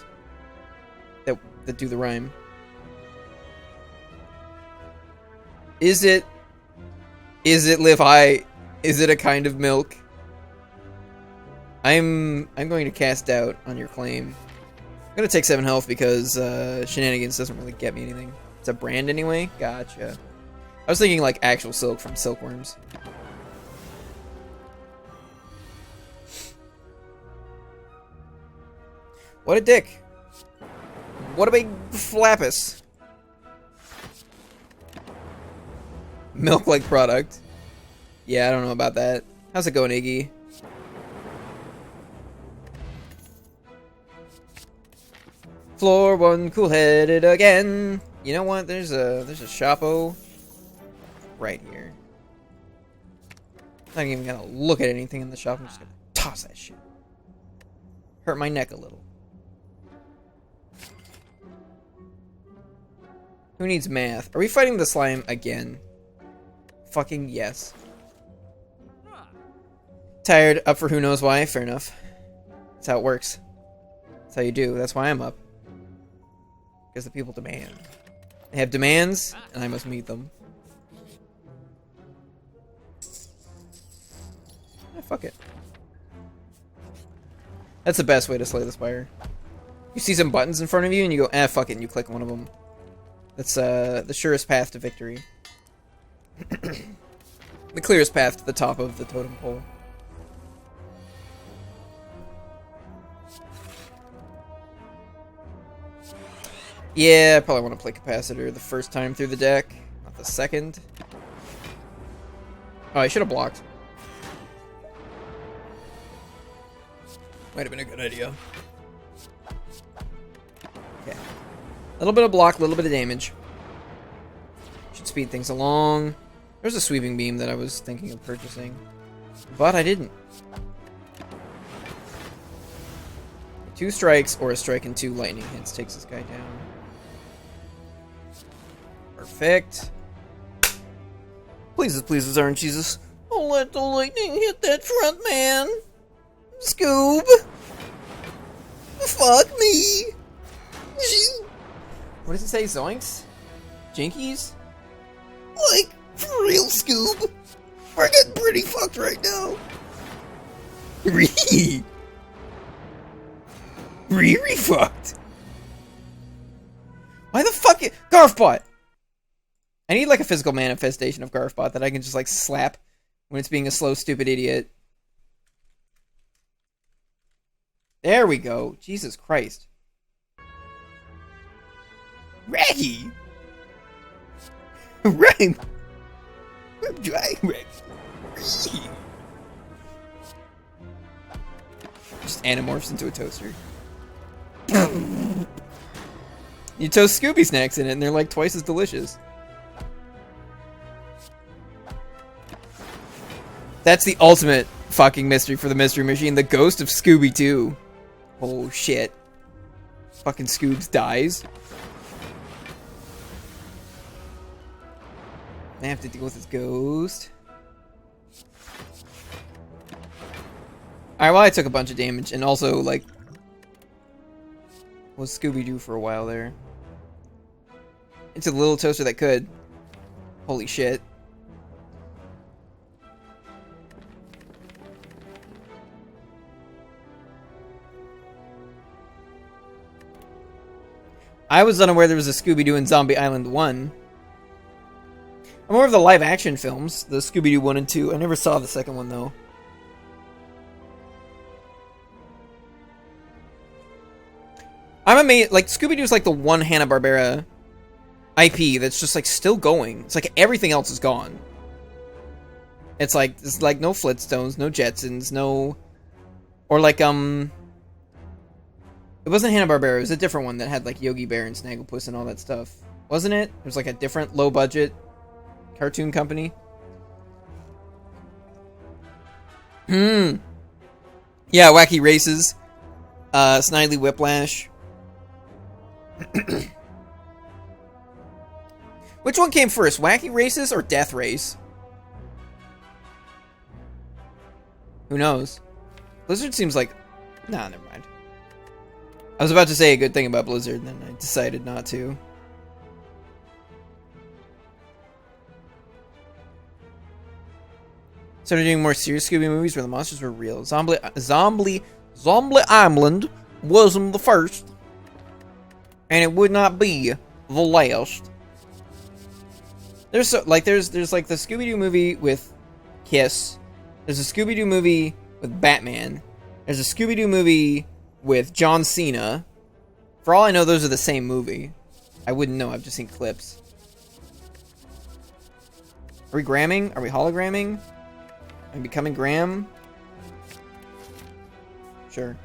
that do the rhyme. Is it live high? Is it a kind of milk? I'm going to cast doubt on your claim. I'm gonna take 7 health because Shenanigans doesn't really get me anything. It's a brand anyway? Gotcha. I was thinking like actual silk from silkworms. What a dick. What a big flappus. Milk-like product. Yeah, I don't know about that. How's it going, Iggy? Floor one, cool-headed again. You know what? There's a Shoppo right here. I'm not even gonna look at anything in the shop. I'm just gonna toss that shit. Hurt my neck a little. Who needs math? Are we fighting the slime again? Fucking yes. Tired, up for who knows why. Fair enough. That's how it works. That's how you do. That's why I'm up. Because the people demand. They have demands, and I must meet them. Fuck it. That's the best way to slay the Spire. You see some buttons in front of you, and you go, fuck it, and you click one of them. That's the surest path to victory. The clearest path to the top of the totem pole. Yeah, I probably want to play Capacitor the first time through the deck, not the second. Oh, I should have blocked. Might have been a good idea. Okay. A little bit of block, a little bit of damage. Should speed things along. There's a sweeping beam that I was thinking of purchasing, but I didn't. 2 strikes or a strike and 2 lightning hits takes this guy down. Perfect. Please, orange Jesus. I'll let the lightning hit that front man. Scoob. Fuck me. What does it say? Zoinks? Jinkies? Like, for real, Scoob. We're getting pretty fucked right now. Ree fucked. Why the fuck Garfbot! I need like a physical manifestation of Garfbot that I can just like slap when it's being a slow, stupid idiot. There we go. Jesus Christ. Raggy! Raggy! Just animorphs into a toaster. You toast Scooby snacks in it and they're like twice as delicious. That's the ultimate fucking mystery for the Mystery Machine. The ghost of Scooby 2. Oh shit. Fucking Scoobs dies. I have to deal with his ghost. Alright, well I took a bunch of damage and also like was Scooby-Doo for a while there. Into the little toaster that could. Holy shit. I was unaware there was a Scooby-Doo in Zombie Island 1. I'm more of the live-action films, the Scooby-Doo 1 and 2. I never saw the second one, though. I'm amazed, like, Scooby-Doo's like the one Hanna-Barbera IP that's just, like, still going. It's like everything else is gone. It's like no Flintstones, no Jetsons, no... Or, like, It wasn't Hanna-Barbera, it was a different one that had, like, Yogi Bear and Snagglepuss and all that stuff. Wasn't it? It was, like, a different low-budget cartoon company. Yeah, Wacky Races. Snidely Whiplash. Which one came first, Wacky Races or Death Race? Who knows? Blizzard seems like... Nah, never mind. I was about to say a good thing about Blizzard, and then I decided not to. Started doing more serious Scooby movies where the monsters were real. Zombie Island wasn't the first. And it would not be the last. There's like the Scooby-Doo movie with Kiss. There's a Scooby-Doo movie with Batman. There's a Scooby-Doo movie with John Cena. For all I know, those are the same movie. I wouldn't know. I've just seen clips. Are we gramming? Are we hologramming? Are we becoming Graham? Sure.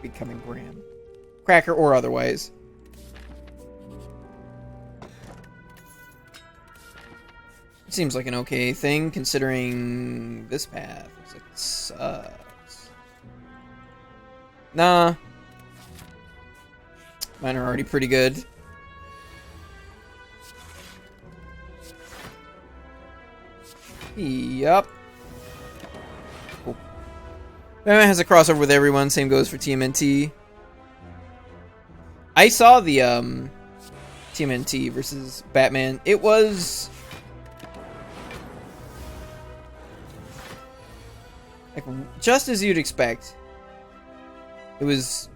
Becoming Graham. Cracker or otherwise. Seems like an okay thing, considering this path. Looks like it sucks. Nah. Mine are already pretty good. Yup. Cool. Batman has a crossover with everyone. Same goes for TMNT. I saw the TMNT versus Batman. It was like just as you'd expect. It was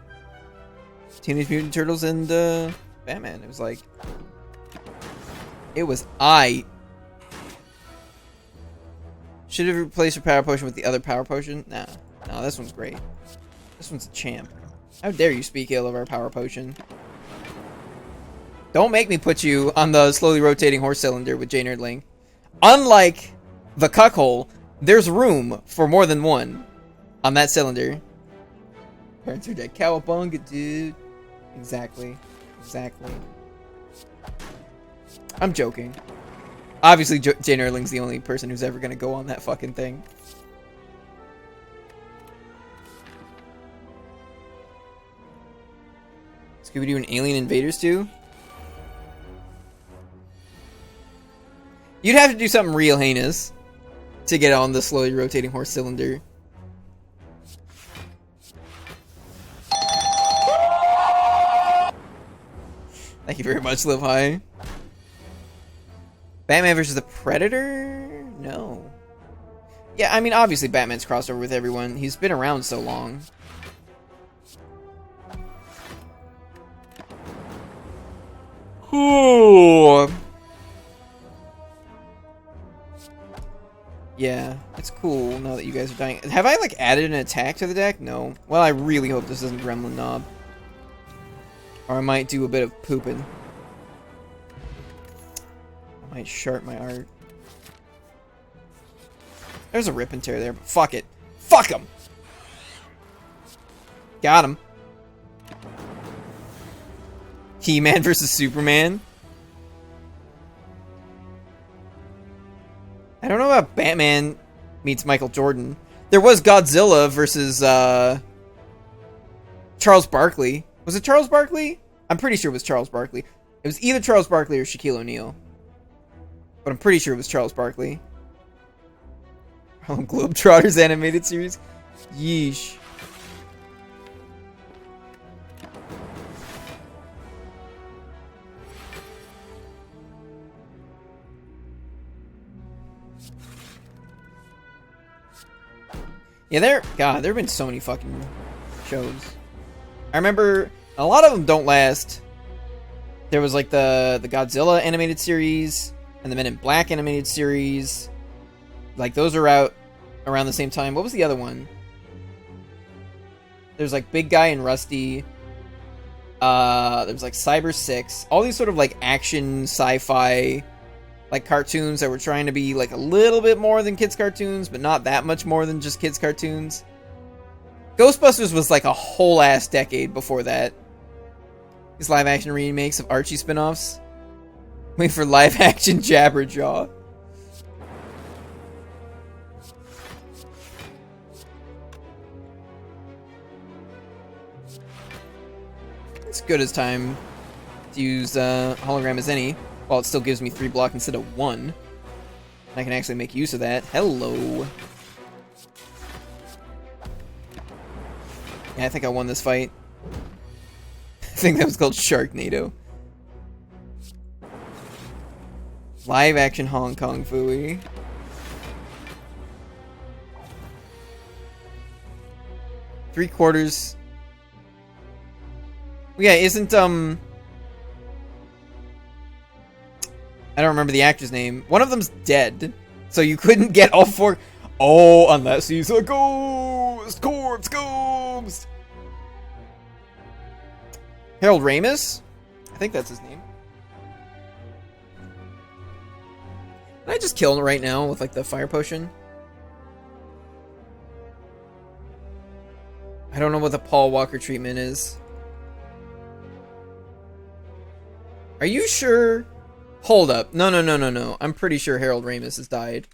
Teenage Mutant Turtles and Batman. It was like it was Should have replaced your power potion with the other power potion? Nah. No, this one's great. This one's a champ. How dare you speak ill of our power potion? Don't make me put you on the slowly rotating horse cylinder with J Nerdling. Unlike the cuckhole, there's room for more than one on that cylinder. Parents are dead. Cowabunga, dude. Exactly. Exactly. I'm joking. Obviously, J Nerdling's the only person who's ever gonna go on that fucking thing. Scooby-Doo and Alien Invaders too? You'd have to do something real heinous to get on the slowly rotating horse cylinder. Thank you very much, Live High. Batman versus the Predator? No. Yeah, I mean, obviously Batman's crossover with everyone. He's been around so long. Ooh. Yeah, it's cool now that you guys are dying. Have I, like, added an attack to the deck? No. Well, I really hope this isn't Gremlin Knob. Or I might do a bit of pooping. I might shart my art. There's a rip and tear there, but fuck it. Fuck him! Got him. He-Man versus Superman? I don't know about Batman meets Michael Jordan. There was Godzilla versus Charles Barkley. Was it Charles Barkley? I'm pretty sure it was Charles Barkley. It was either Charles Barkley or Shaquille O'Neal. But I'm pretty sure it was Charles Barkley. Harlem Globetrotters animated series? Yeesh. Yeah, there have been so many fucking shows. I remember a lot of them don't last. There was like the Godzilla animated series and the Men in Black animated series. Like those are out around the same time. What was the other one? There's like Big Guy and Rusty. There's like Cyber 6. All these sort of like action sci-fi like cartoons that were trying to be like a little bit more than kids cartoons, but not that much more than just kids cartoons. Ghostbusters was like a whole ass decade before that. These live action remakes of Archie spin-offs. Wait for live action Jabberjaw. It's good as time to use hologram as any, while it still gives me 3 block instead of 1. I can actually make use of that. Hello. Yeah, I think I won this fight. I think that was called Sharknado. Live action Hong Kong Phooey. Three-quarters. Yeah, isn't I don't remember the actor's name. One of them's dead, so you couldn't get all 4. Oh, unless he's a ghost! Corpse ghost! Harold Ramis? I think that's his name. Can I just kill him right now with, like, the fire potion? I don't know what the Paul Walker treatment is. Are you sure? Hold up. No. I'm pretty sure Harold Ramis has died.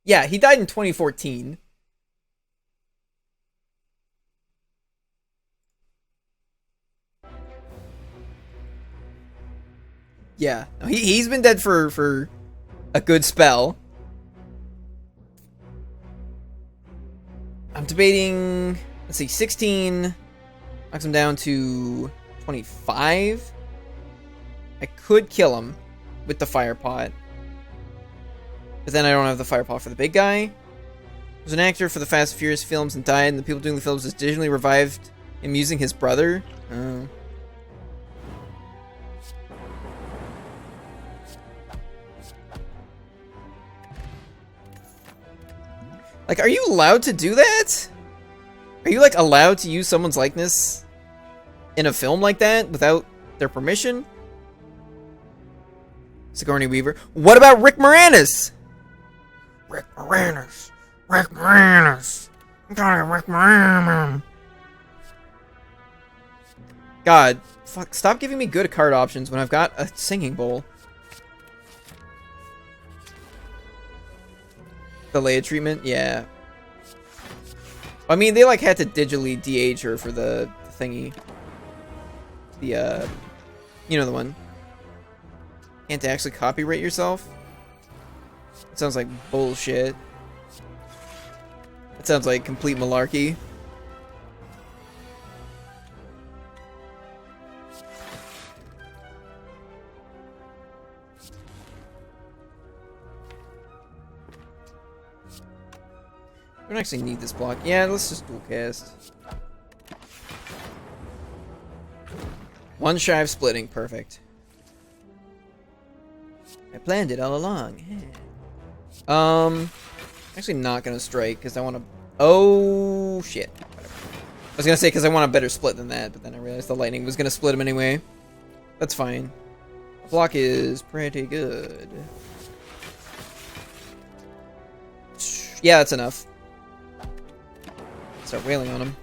Yeah, he died in 2014. Yeah, he's been dead for a good spell. I'm debating, let's see, 16 knocks him down to 25. I could kill him with the fire pot, but then I don't have the fire pot for the big guy. There's an actor for the Fast and Furious films and died, and the people doing the films just digitally revived him using his brother. Oh. Like, are you allowed to do that? Are you, like, allowed to use someone's likeness in a film like that without their permission? Sigourney Weaver. What about Rick Moranis? Rick Moranis. Rick Moranis. I'm talking Rick Moranis. God, fuck, stop giving me good card options when I've got a singing bowl. The Leia treatment? Yeah. I mean, they, like, had to digitally de-age her for the thingy. The, you know the one. Can't actually copyright yourself? It sounds like bullshit. It sounds like complete malarkey. We don't actually need this block. Yeah, let's just dual cast. One shy of splitting. Perfect. I planned it all along. Actually not gonna strike because I want to. Oh shit. Whatever. I was gonna say because I want a better split than that, but then I realized the lightning was gonna split him anyway. That's fine. The block is pretty good. Yeah, that's enough. Start wailing on him.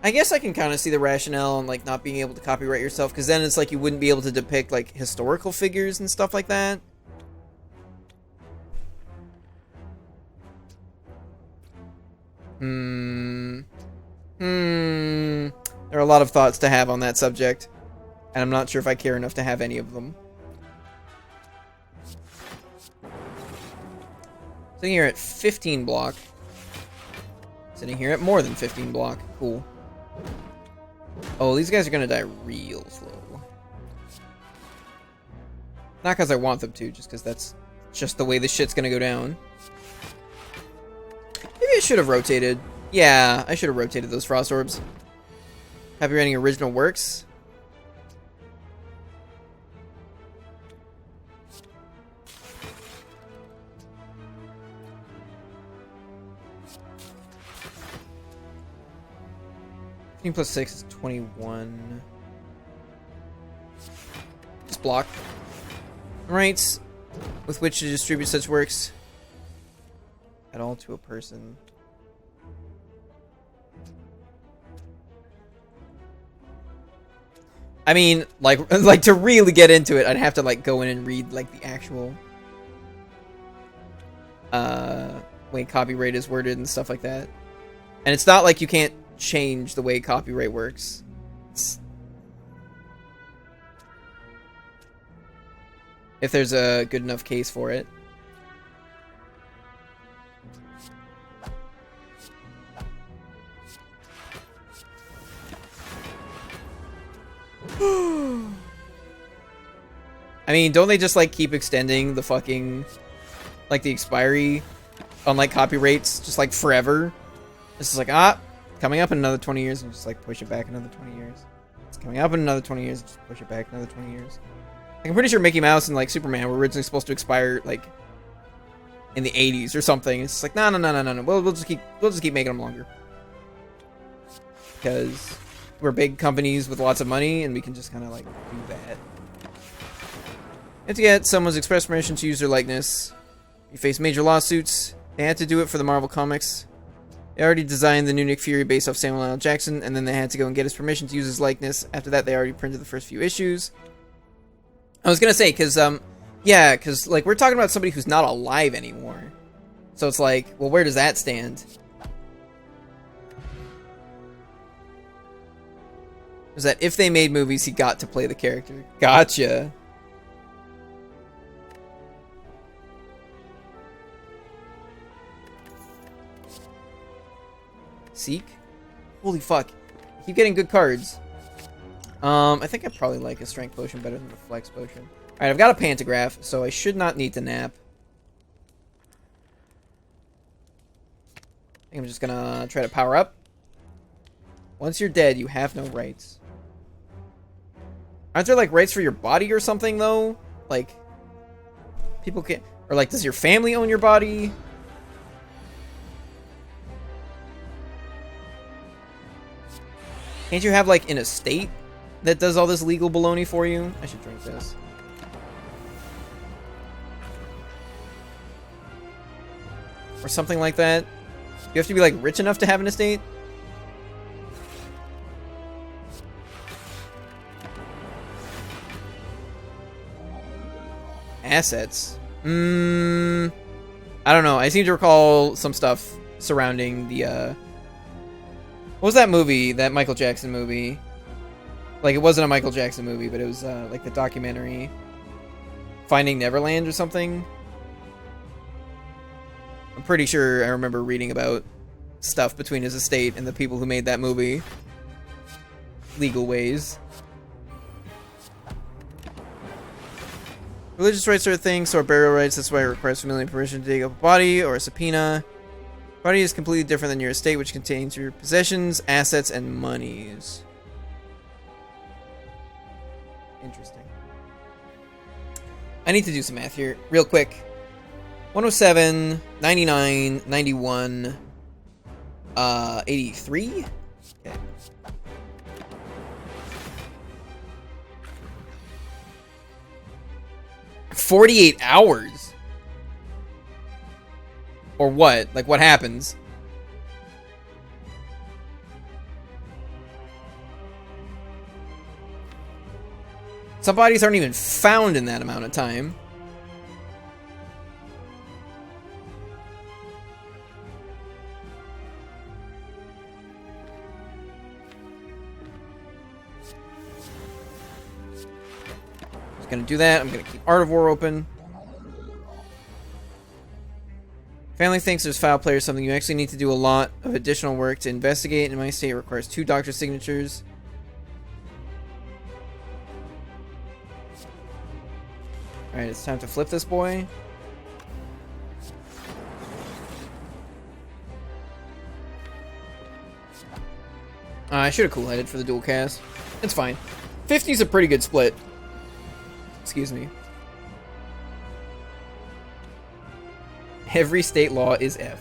I guess I can kind of see the rationale on, like, not being able to copyright yourself, because then it's like you wouldn't be able to depict, like, historical figures and stuff like that. There are a lot of thoughts to have on that subject, and I'm not sure if I care enough to have any of them. Sitting here at 15 block. Sitting here at more than 15 block. Cool. Oh, these guys are gonna die real slow. Not because I want them to, just because that's just the way this shit's gonna go down. Maybe I should have rotated. Yeah, I should have rotated those frost orbs. Copywriting original works. +6 is 21. Just block. Rights with which to distribute such works at all to a person. I mean, like to really get into it, I'd have to, like, go in and read, like, the actual way copyright is worded and stuff like that. And it's not like you can't change the way copyright works. If there's a good enough case for it. I mean, don't they just, like, keep extending the fucking, like, the expiry on, like, copyrights just, like, forever? It's just like, coming up in another 20 years, and just, like, push it back another 20 years. It's coming up in another 20 years, and just push it back another 20 years. Like, I'm pretty sure Mickey Mouse and, like, Superman were originally supposed to expire, like, in the 80s or something. It's just like, no. We'll just keep making them longer. Because we're big companies with lots of money, and we can just kind of, like, do that. You have to get someone's express permission to use their likeness. You face major lawsuits. They had to do it for the Marvel Comics. They already designed the new Nick Fury based off Samuel L. Jackson, and then they had to go and get his permission to use his likeness. After that, they already printed the first few issues. I was gonna say, yeah, because, like, we're talking about somebody who's not alive anymore. So it's like, well, where does that stand? Is that if they made movies, he got to play the character. Gotcha. Seek? Holy fuck. I keep getting good cards. I think I probably like a strength potion better than the flex potion. Alright, I've got a pantograph, so I should not need to nap. I think I'm just gonna try to power up. Once you're dead, you have no rights. Aren't there, like, rights for your body or something, though? Like, people can't... Or, like, does your family own your body? Can't you have, like, an estate that does all this legal baloney for you? I should drink this. Or something like that. You have to be, like, rich enough to have an estate? Assets? I don't know. I seem to recall some stuff surrounding the, what was that movie? That Michael Jackson movie? Like, it wasn't a Michael Jackson movie, but it was, like, the documentary Finding Neverland or something. I'm pretty sure I remember reading about stuff between his estate and the people who made that movie. Legal ways. Religious rights are a thing, so are burial rights. That's why it requires familial permission to dig up a body or a subpoena. Body is completely different than your estate, which contains your possessions, assets, and monies. Interesting. I need to do some math here, real quick. 107, 99, 91, 83? Okay. $48 hours? Or what? Like, what happens? Some bodies aren't even found in that amount of time. Just gonna do that. I'm gonna keep Art of War open. Family thinks there's foul play or something. You actually need to do a lot of additional work to investigate. In my state, it requires 2 doctor signatures. Alright, it's time to flip this boy. I should have cool-headed for the dual cast. It's fine. 50's a pretty good split. Excuse me. Every state law is F.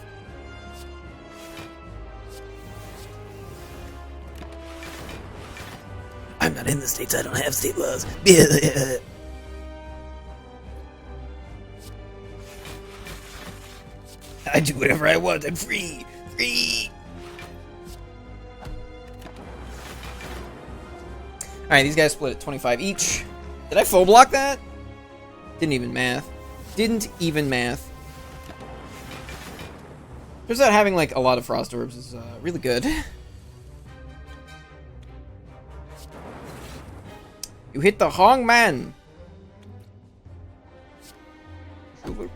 I'm not in the States, I don't have state laws. I do whatever I want, I'm free! Free! Alright, these guys split at 25 each. Did I full block that? Didn't even math. Didn't even math. Turns out having, like, a lot of frost orbs is really good. You hit the wrong man! Am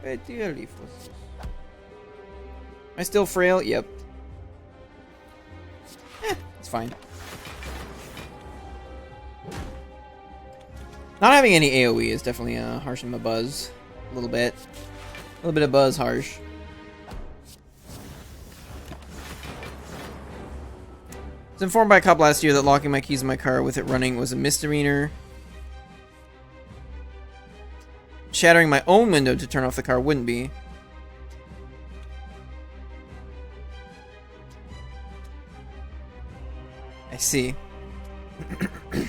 I still frail? Yep. It's fine. Not having any AoE is definitely harshing my buzz. A little bit. A little bit of buzz harsh. I was informed by a cop last year that locking my keys in my car with it running was a misdemeanor. Shattering my own window to turn off the car wouldn't be. I see. Okay.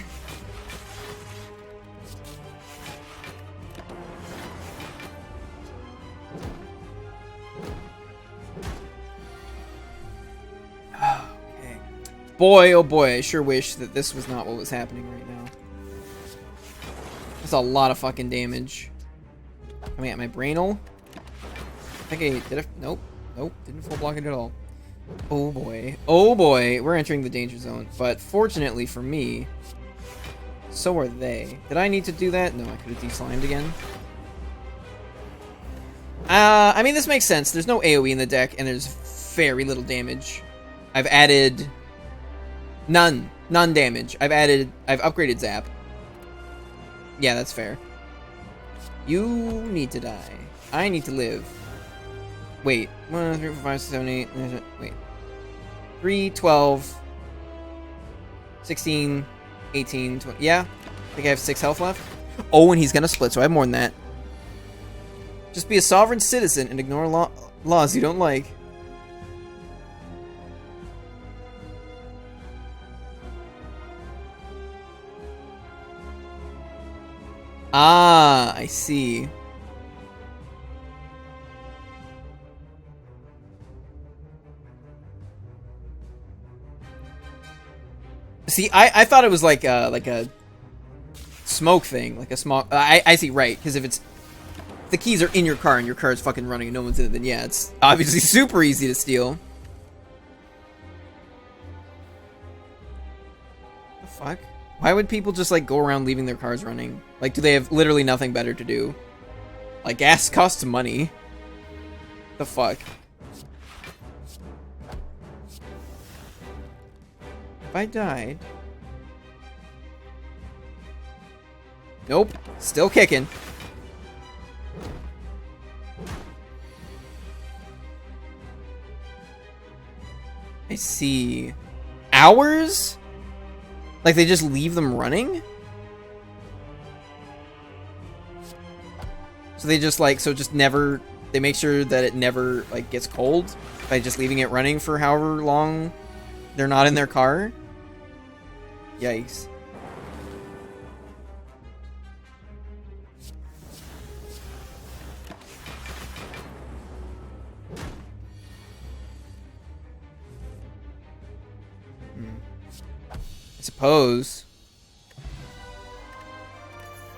Boy, oh boy, I sure wish that this was not what was happening right now. That's a lot of fucking damage. Coming at my brainal. I think I did it. Nope. Nope. Didn't full block it at all. Oh boy. Oh boy. We're entering the danger zone. But fortunately for me, so are they. Did I need to do that? No, I could have de-slimed again. I mean, this makes sense. There's no AoE in the deck, and there's very little damage. I've added... None damage. I've upgraded Zap. Yeah, that's fair. You need to die. I need to live. Wait. 1, 2, 3, 4, 5, 6, 7, 8. Wait. 3, 12, 16, 18, 20. Yeah. I think I have 6 health left. Oh, and he's gonna split, so I have more than that. Just be a sovereign citizen and ignore laws you don't like. Ah, I see. See, I thought it was like a smoke thing, like a smoke. I see, right? Because if the keys are in your car and your car is fucking running and no one's in it, then yeah, it's obviously super easy to steal. The fuck? Why would people just like go around leaving their cars running? Like, do they have literally nothing better to do? Like, gas costs money. The fuck? If I died... Nope. Still kicking. I see. Hours? Like, they just leave them running? So they just, like, just never... They make sure that it never, like, gets cold by just leaving it running for however long they're not in their car? Yikes. I suppose.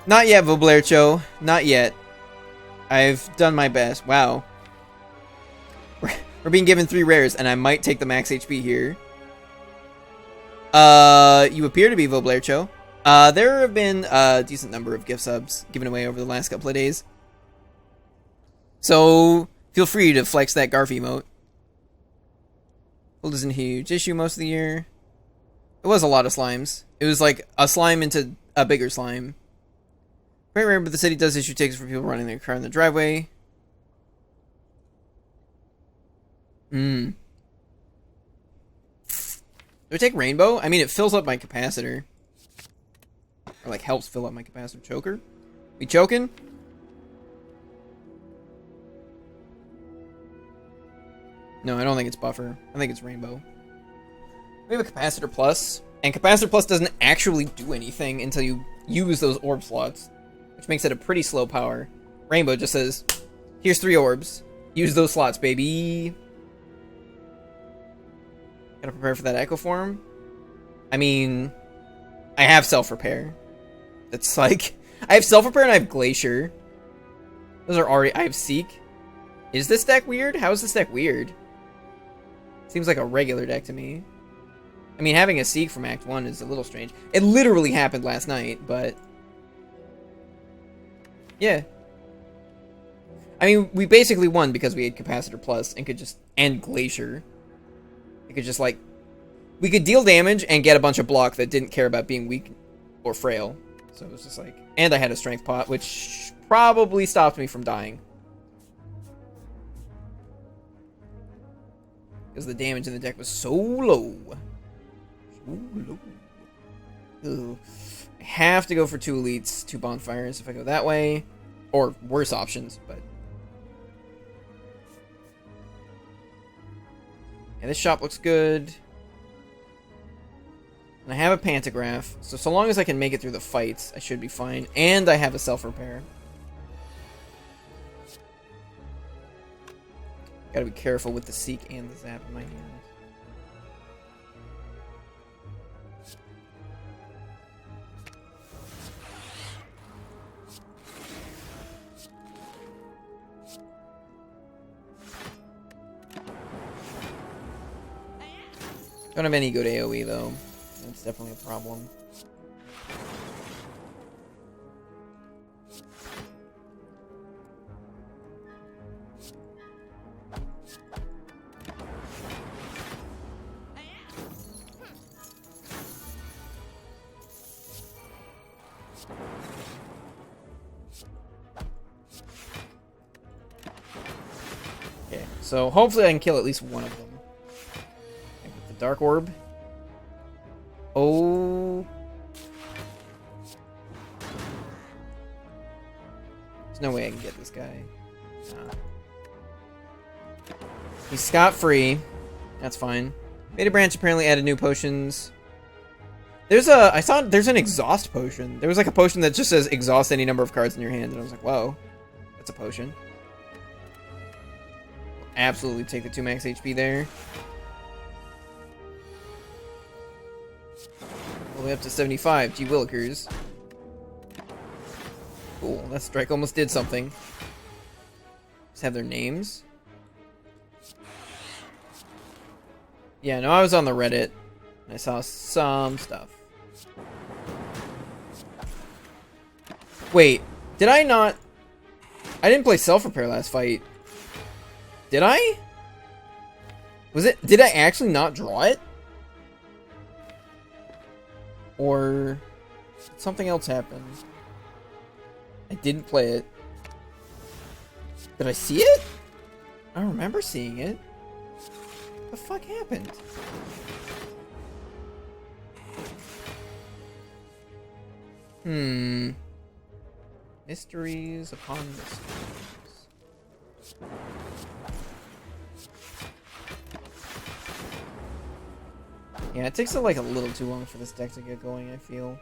Not yet, Voblercho. Not yet. I've done my best. Wow. We're being given 3 rares, and I might take the max HP here. You appear to be Voblercho. There have been a decent number of gift subs given away over the last couple of days. So, feel free to flex that Garf emote. Gold isn't a huge issue most of the year. It was a lot of slimes. It was like a slime into a bigger slime. Very rare, but the city does issue tickets for people running their car in the driveway. Do I take Rainbow? I mean, it fills up my capacitor. Or, like, helps fill up my capacitor. Choker? We choking? No, I don't think it's Buffer. I think it's Rainbow. We have a Capacitor Plus. And Capacitor Plus doesn't actually do anything until you use those orb slots. Which makes it a pretty slow power. Rainbow just says, here's 3 orbs. Use those slots, baby. Gotta prepare for that Echo Form. I mean, I have Self-Repair. It's like, I have Self-Repair and I have Glacier. Those are already, I have Seek. Is this deck weird? How is this deck weird? Seems like a regular deck to me. I mean, having a Seek from Act 1 is a little strange. It literally happened last night, but... yeah. I mean, we basically won because we had Capacitor Plus and could just... and Glacier. We could just, like... we could deal damage and get a bunch of block that didn't care about being weak or frail. So it was just like... And I had a strength pot, which probably stopped me from dying. Because the damage in the deck was so low. So low. Ugh. I have to go for 2 elites, 2 bonfires if I go that way. Or worse options, but... Yeah, this shop looks good. And I have a pantograph, so long as I can make it through the fights, I should be fine. And I have a self-repair. Gotta be careful with the Seek and the Zap in my hand. Don't have any good AoE though. That's definitely a problem. Okay, so hopefully I can kill at least one of them. With the Dark Orb. Oh. There's no way I can get this guy. Nah. He's scot-free. That's fine. Beta Branch apparently added new potions. I saw there's an exhaust potion. There was like a potion that just says exhaust any number of cards in your hand, and I was like, whoa, that's a potion. Absolutely take the 2 max HP there. All the way up to 75. Gee willikers. Cool. That strike almost did something. Just have their names. Yeah, no, I was on the Reddit. I saw some stuff. Wait, did I not... I didn't play self-repair last fight. Did I? Was it... Did I actually not draw it? Or... did something else happen? I didn't play it. Did I see it? I don't remember seeing it. What the fuck happened? Mysteries upon mysteries. Yeah, it takes like a little too long for this deck to get going, I feel.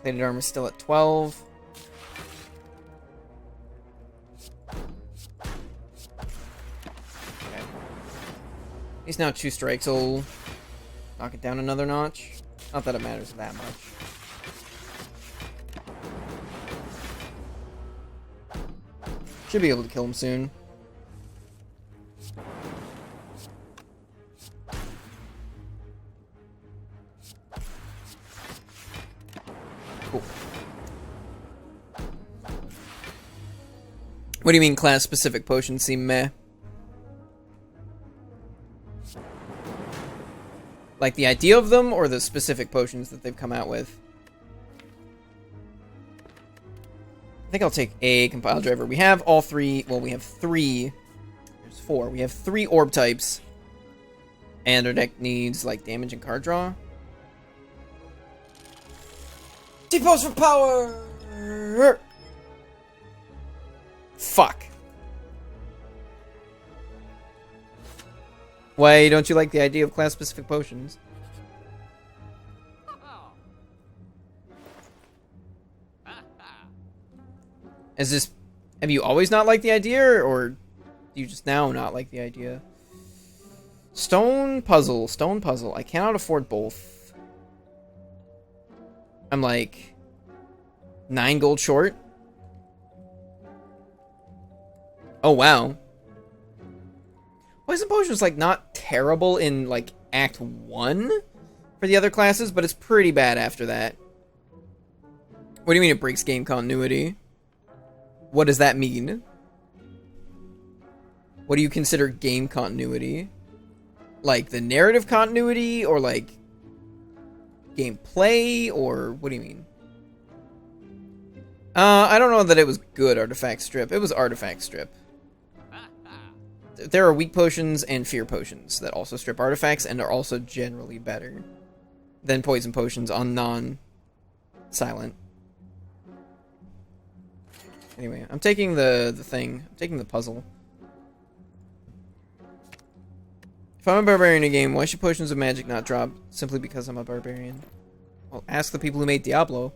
Plated armor is still at 12. Okay. He's now 2 strikes, so knock it down another notch. Not that it matters that much. Should be able to kill him soon. Cool. What do you mean class-specific potions seem meh? Like the idea of them, or the specific potions that they've come out with? I think I'll take a compile driver. We have all 3. Well, we have 3. There's 4. We have 3 orb types. And our deck needs, like, damage and card draw. T-pose for power! Fuck. Why don't you like the idea of class-specific potions? Is this... Have you always not liked the idea, or do you just now not like the idea? Stone puzzle. Stone puzzle. I cannot afford both. I'm like... 9 gold short? Oh, wow. Poison Potion is, like, not terrible in, like, Act 1 for the other classes, but it's pretty bad after that. What do you mean it breaks game continuity? What does that mean? What do you consider game continuity? Like the narrative continuity, or like gameplay, or what do you mean? I don't know that it was good artifact strip. It was artifact strip. There are weak potions and fear potions that also strip artifacts and are also generally better than poison potions on non-silent. Anyway, I'm taking the thing. I'm taking the puzzle. If I'm a barbarian in a game, why should potions of magic not drop simply because I'm a barbarian? Well, ask the people who made Diablo.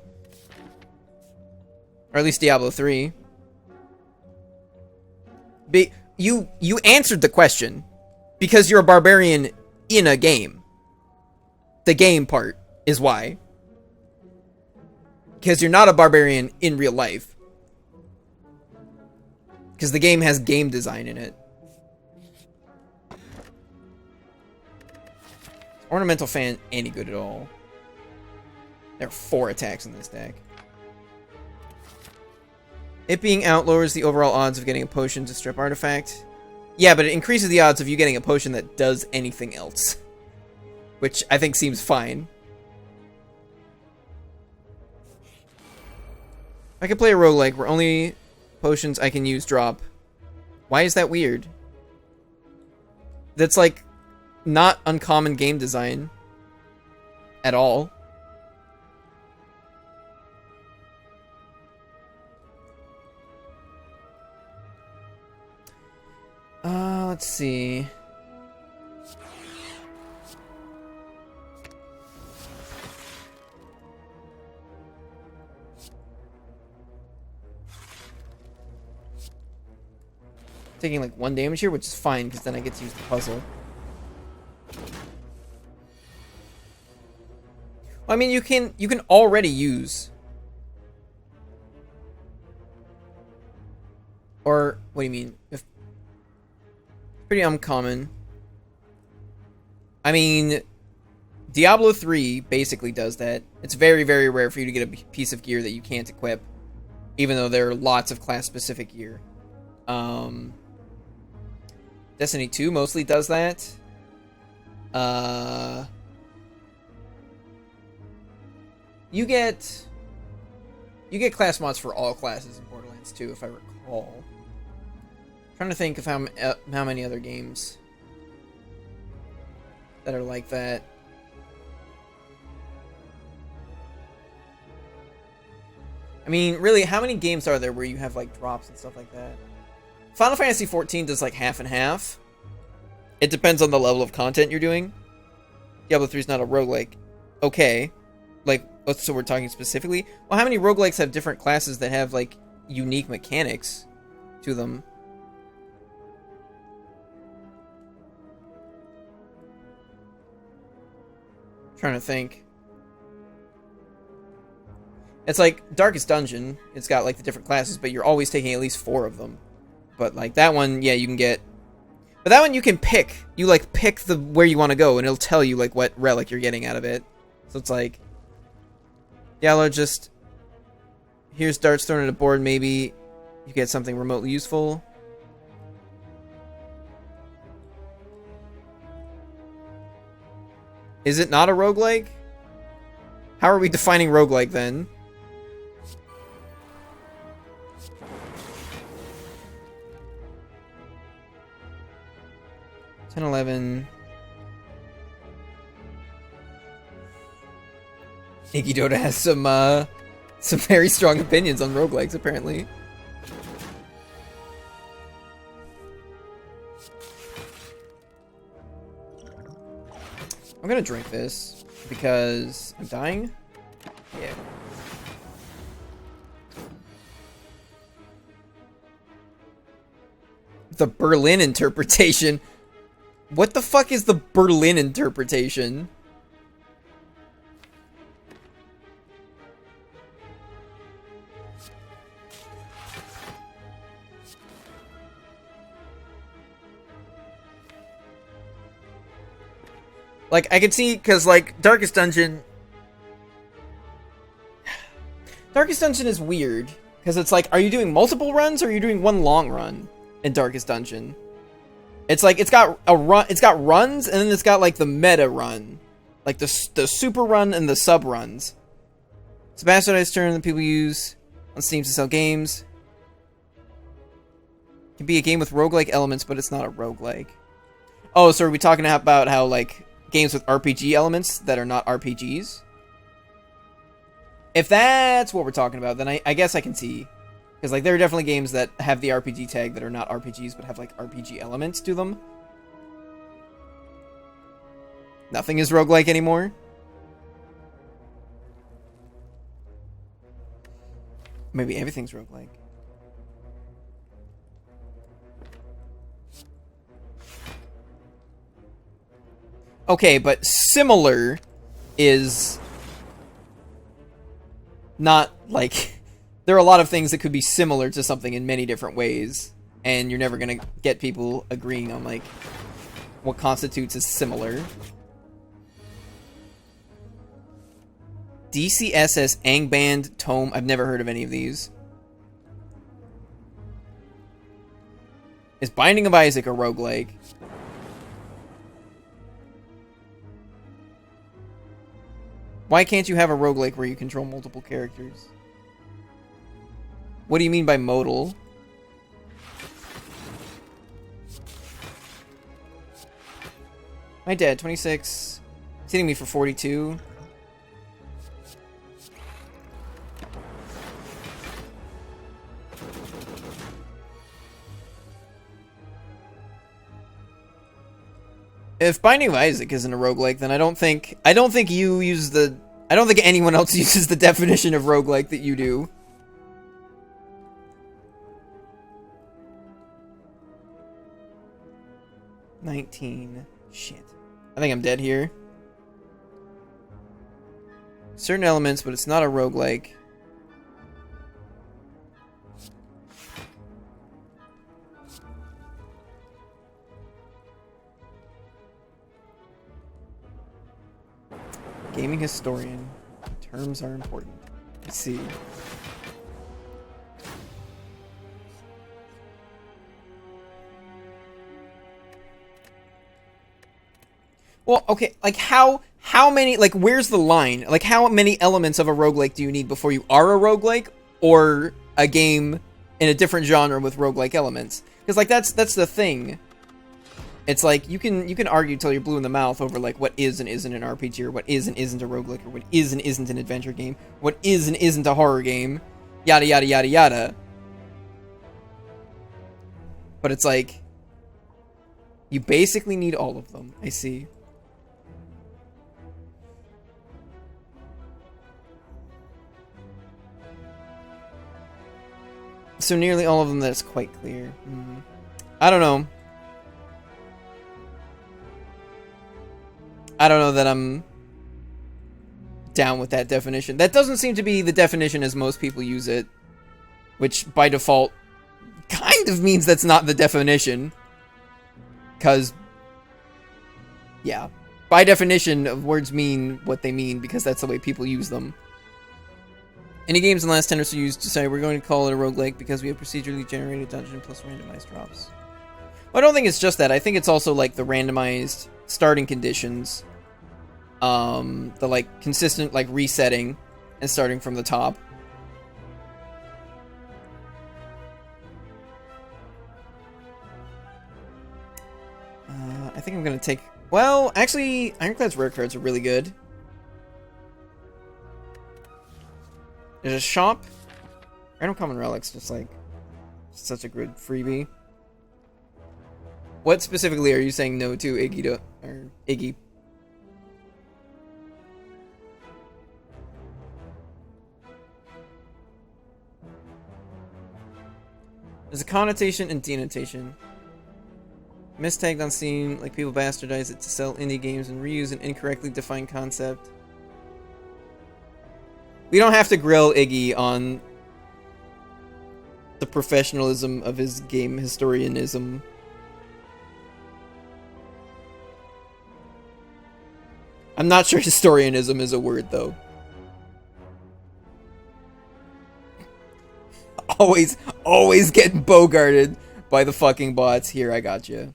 Or at least Diablo 3. You answered the question. Because you're a barbarian in a game. The game part is why. Because you're not a barbarian in real life. Because the game has game design in it. Is Ornamental Fan any good at all? There are 4 attacks in this deck. It being out lowers the overall odds of getting a potion to strip artifact. Yeah, but it increases the odds of you getting a potion that does anything else. Which I think seems fine. I could play a roguelike where only potions I can use drop. Why is that weird? That's like not uncommon game design at all. Let's see. Taking like 1 damage here, which is fine because then I get to use the puzzle. Well, I mean, you can already use, or what do you mean? If pretty uncommon. I mean, Diablo 3 basically does that. It's very, very rare for you to get a piece of gear that you can't equip, even though there are lots of class-specific gear. Destiny 2 mostly does that. You get class mods for all classes in Borderlands 2, if I recall. I'm trying to think of how many other games that are like that. I mean, really, how many games are there where you have like drops and stuff like that? Final Fantasy XIV does like half and half. It depends on the level of content you're doing. Diablo 3 is not a roguelike. Okay. Like, so we're talking specifically? Well, how many roguelikes have different classes that have like unique mechanics to them? Trying to think. It's like Darkest Dungeon. It's got like the different classes, but you're always taking at least 4 of them. But like that one, yeah, you can get. But that one you can pick. You like pick the where you want to go, and it'll tell you like what relic you're getting out of it. So it's like, Diablo, just here's darts thrown at a board. Maybe you get something remotely useful. Is it not a roguelike? How are we defining roguelike then? Ten, 11. Iggy Dota has some very strong opinions on roguelikes, apparently. I'm gonna drink this because I'm dying. Yeah. The Berlin interpretation. What the fuck is the Berlin interpretation? Like, I can see, because, like, Darkest Dungeon Darkest Dungeon is weird because it's like, are you doing multiple runs or are you doing one long run in Darkest Dungeon? It's like it's got a run, it's got runs, and then it's got like the meta run, like the super run and the sub runs. It's a bastardized term that people use on Steam to sell games. It can be a game with roguelike elements, but it's not a roguelike. Oh, so are we talking about how like games with RPG elements that are not RPGs? If that's what we're talking about, then I guess I can see. Because like there are definitely games that have the RPG tag that are not RPGs, but have like RPG elements to them. Nothing is roguelike anymore. Maybe everything's roguelike. Okay, but similar is not like... There are a lot of things that could be similar to something in many different ways, and you're never gonna get people agreeing on like what constitutes as similar. DCSS Angband Tome. I've never heard of any of these. Is Binding of Isaac a roguelike? Why can't you have a roguelike where you control multiple characters? What do you mean by modal? My dad, 26. He's hitting me for 42. If Binding of Isaac isn't a roguelike, then I don't think you use the... I don't think anyone else uses the definition of roguelike that you do. 19. Shit. I think I'm dead here. Certain elements, but it's not a roguelike. Gaming historian. Terms are important. Let's see. Well, okay, like how many, like where's the line? Like how many elements of a roguelike do you need before you are a roguelike or a game in a different genre with roguelike elements? Because like that's the thing. It's like you can argue till you're blue in the mouth over like what is and isn't an RPG or what is and isn't a roguelike or what is and isn't an adventure game, what is and isn't a horror game, yada yada yada yada. But it's like you basically need all of them. I see. So nearly all of them, that's quite clear. I don't know. I don't know that I'm down with that definition. That doesn't seem to be the definition as most people use it. Which, by default, kind of means that's not the definition. Because, yeah. By definition, words mean what they mean because that's the way people use them. Any games in the last 10 or so used to say we're going to call it a roguelike because we have procedurally generated dungeon plus randomized drops. Well, I don't think it's just that. I think it's also like the randomized starting conditions. The like consistent like resetting and starting from the top. I think I'm going to take... Well, actually, Ironclad's rare cards are really good. There's a shop. Random common relics, just like such a good freebie. What specifically are you saying no to, Iggy? Or Iggy? There's a connotation and denotation. Mistagged on Steam, like people bastardize it to sell indie games and reuse an incorrectly defined concept. We don't have to grill Iggy on the professionalism of his game historianism. I'm not sure historianism is a word, though. always getting bogarted by the fucking bots. Here, I got you.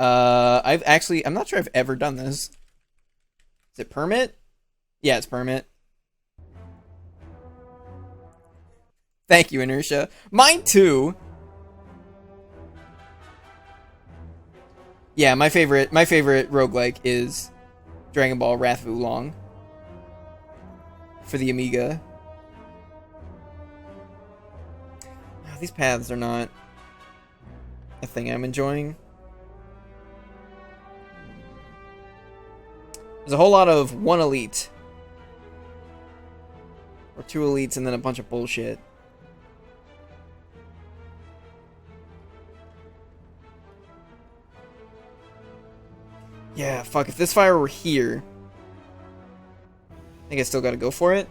I'm not sure I've ever done this. Is it permit? Yeah, it's permit. Thank you, Inertia. Mine too. Yeah, my favorite roguelike is Dragon Ball Wrath of Oolong for the Amiga. Oh, these paths are not a thing I'm enjoying. There's a whole lot of one elite. Or two elites and then a bunch of bullshit. Yeah, fuck, if this fire were here... I think I still gotta go for it.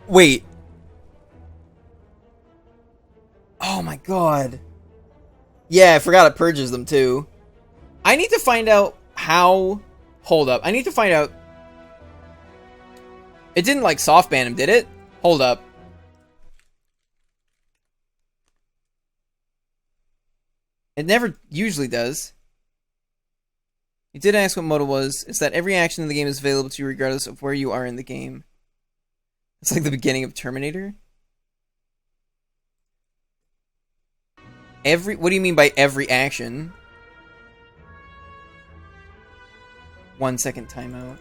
Wait. Oh my god. Yeah, I forgot it purges them too. I need to find out how... Hold up. I need to find out... It didn't like soft ban him, did it? Hold up. It never usually does. You did ask what mode it was. It's that every action in the game is available to you regardless of where you are in the game. It's like the beginning of Terminator. What do you mean by every action? 1 second timeout.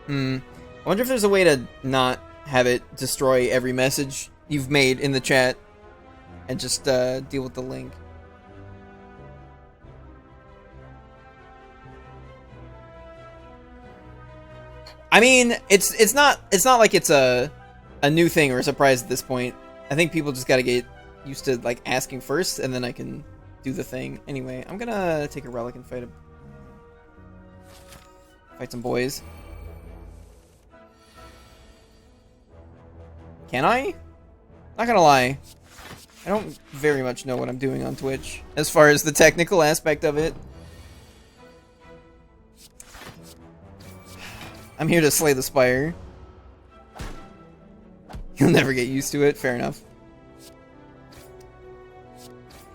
I wonder if there's a way to not have it destroy every message you've made in the chat and just deal with the link. I mean, it's not like it's a new thing or a surprise at this point. I think people just gotta get used to like asking first, and then I can do the thing. Anyway, I'm gonna take a relic and fight some boys. Can I? Not gonna lie, I don't very much know what I'm doing on Twitch as far as the technical aspect of it. I'm here to slay the Spire. You'll never get used to it. Fair enough.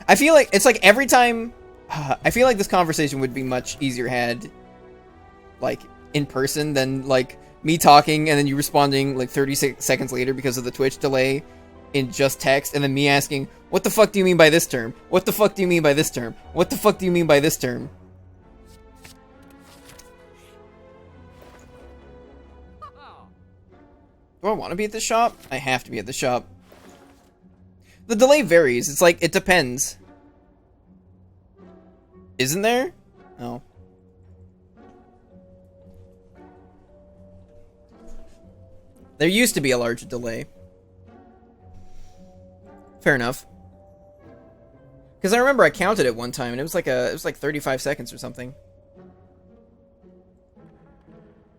I feel like it's like every time... I feel like this conversation would be much easier had like in person than like me talking and then you responding like 30 seconds later because of the Twitch delay in just text, and then me asking, what the fuck do you mean by this term? What the fuck do you mean by this term? What the fuck do you mean by this term? Do I want to be at the shop? I have to be at the shop. The delay varies. It's like, it depends. Isn't there? No. There used to be a larger delay. Fair enough. Because I remember I counted it one time and it was like 35 seconds or something.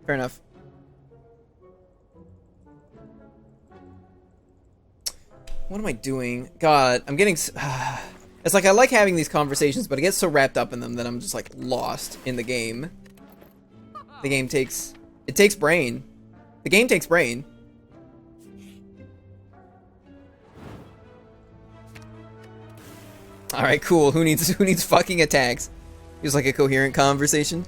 Fair enough. What am I doing? God, I'm getting... It's like I like having these conversations, but I get so wrapped up in them that I'm just like lost in the game. The game takes... It takes brain. The game takes brain. Alright, cool. Who needs fucking attacks? Feels like a coherent conversation.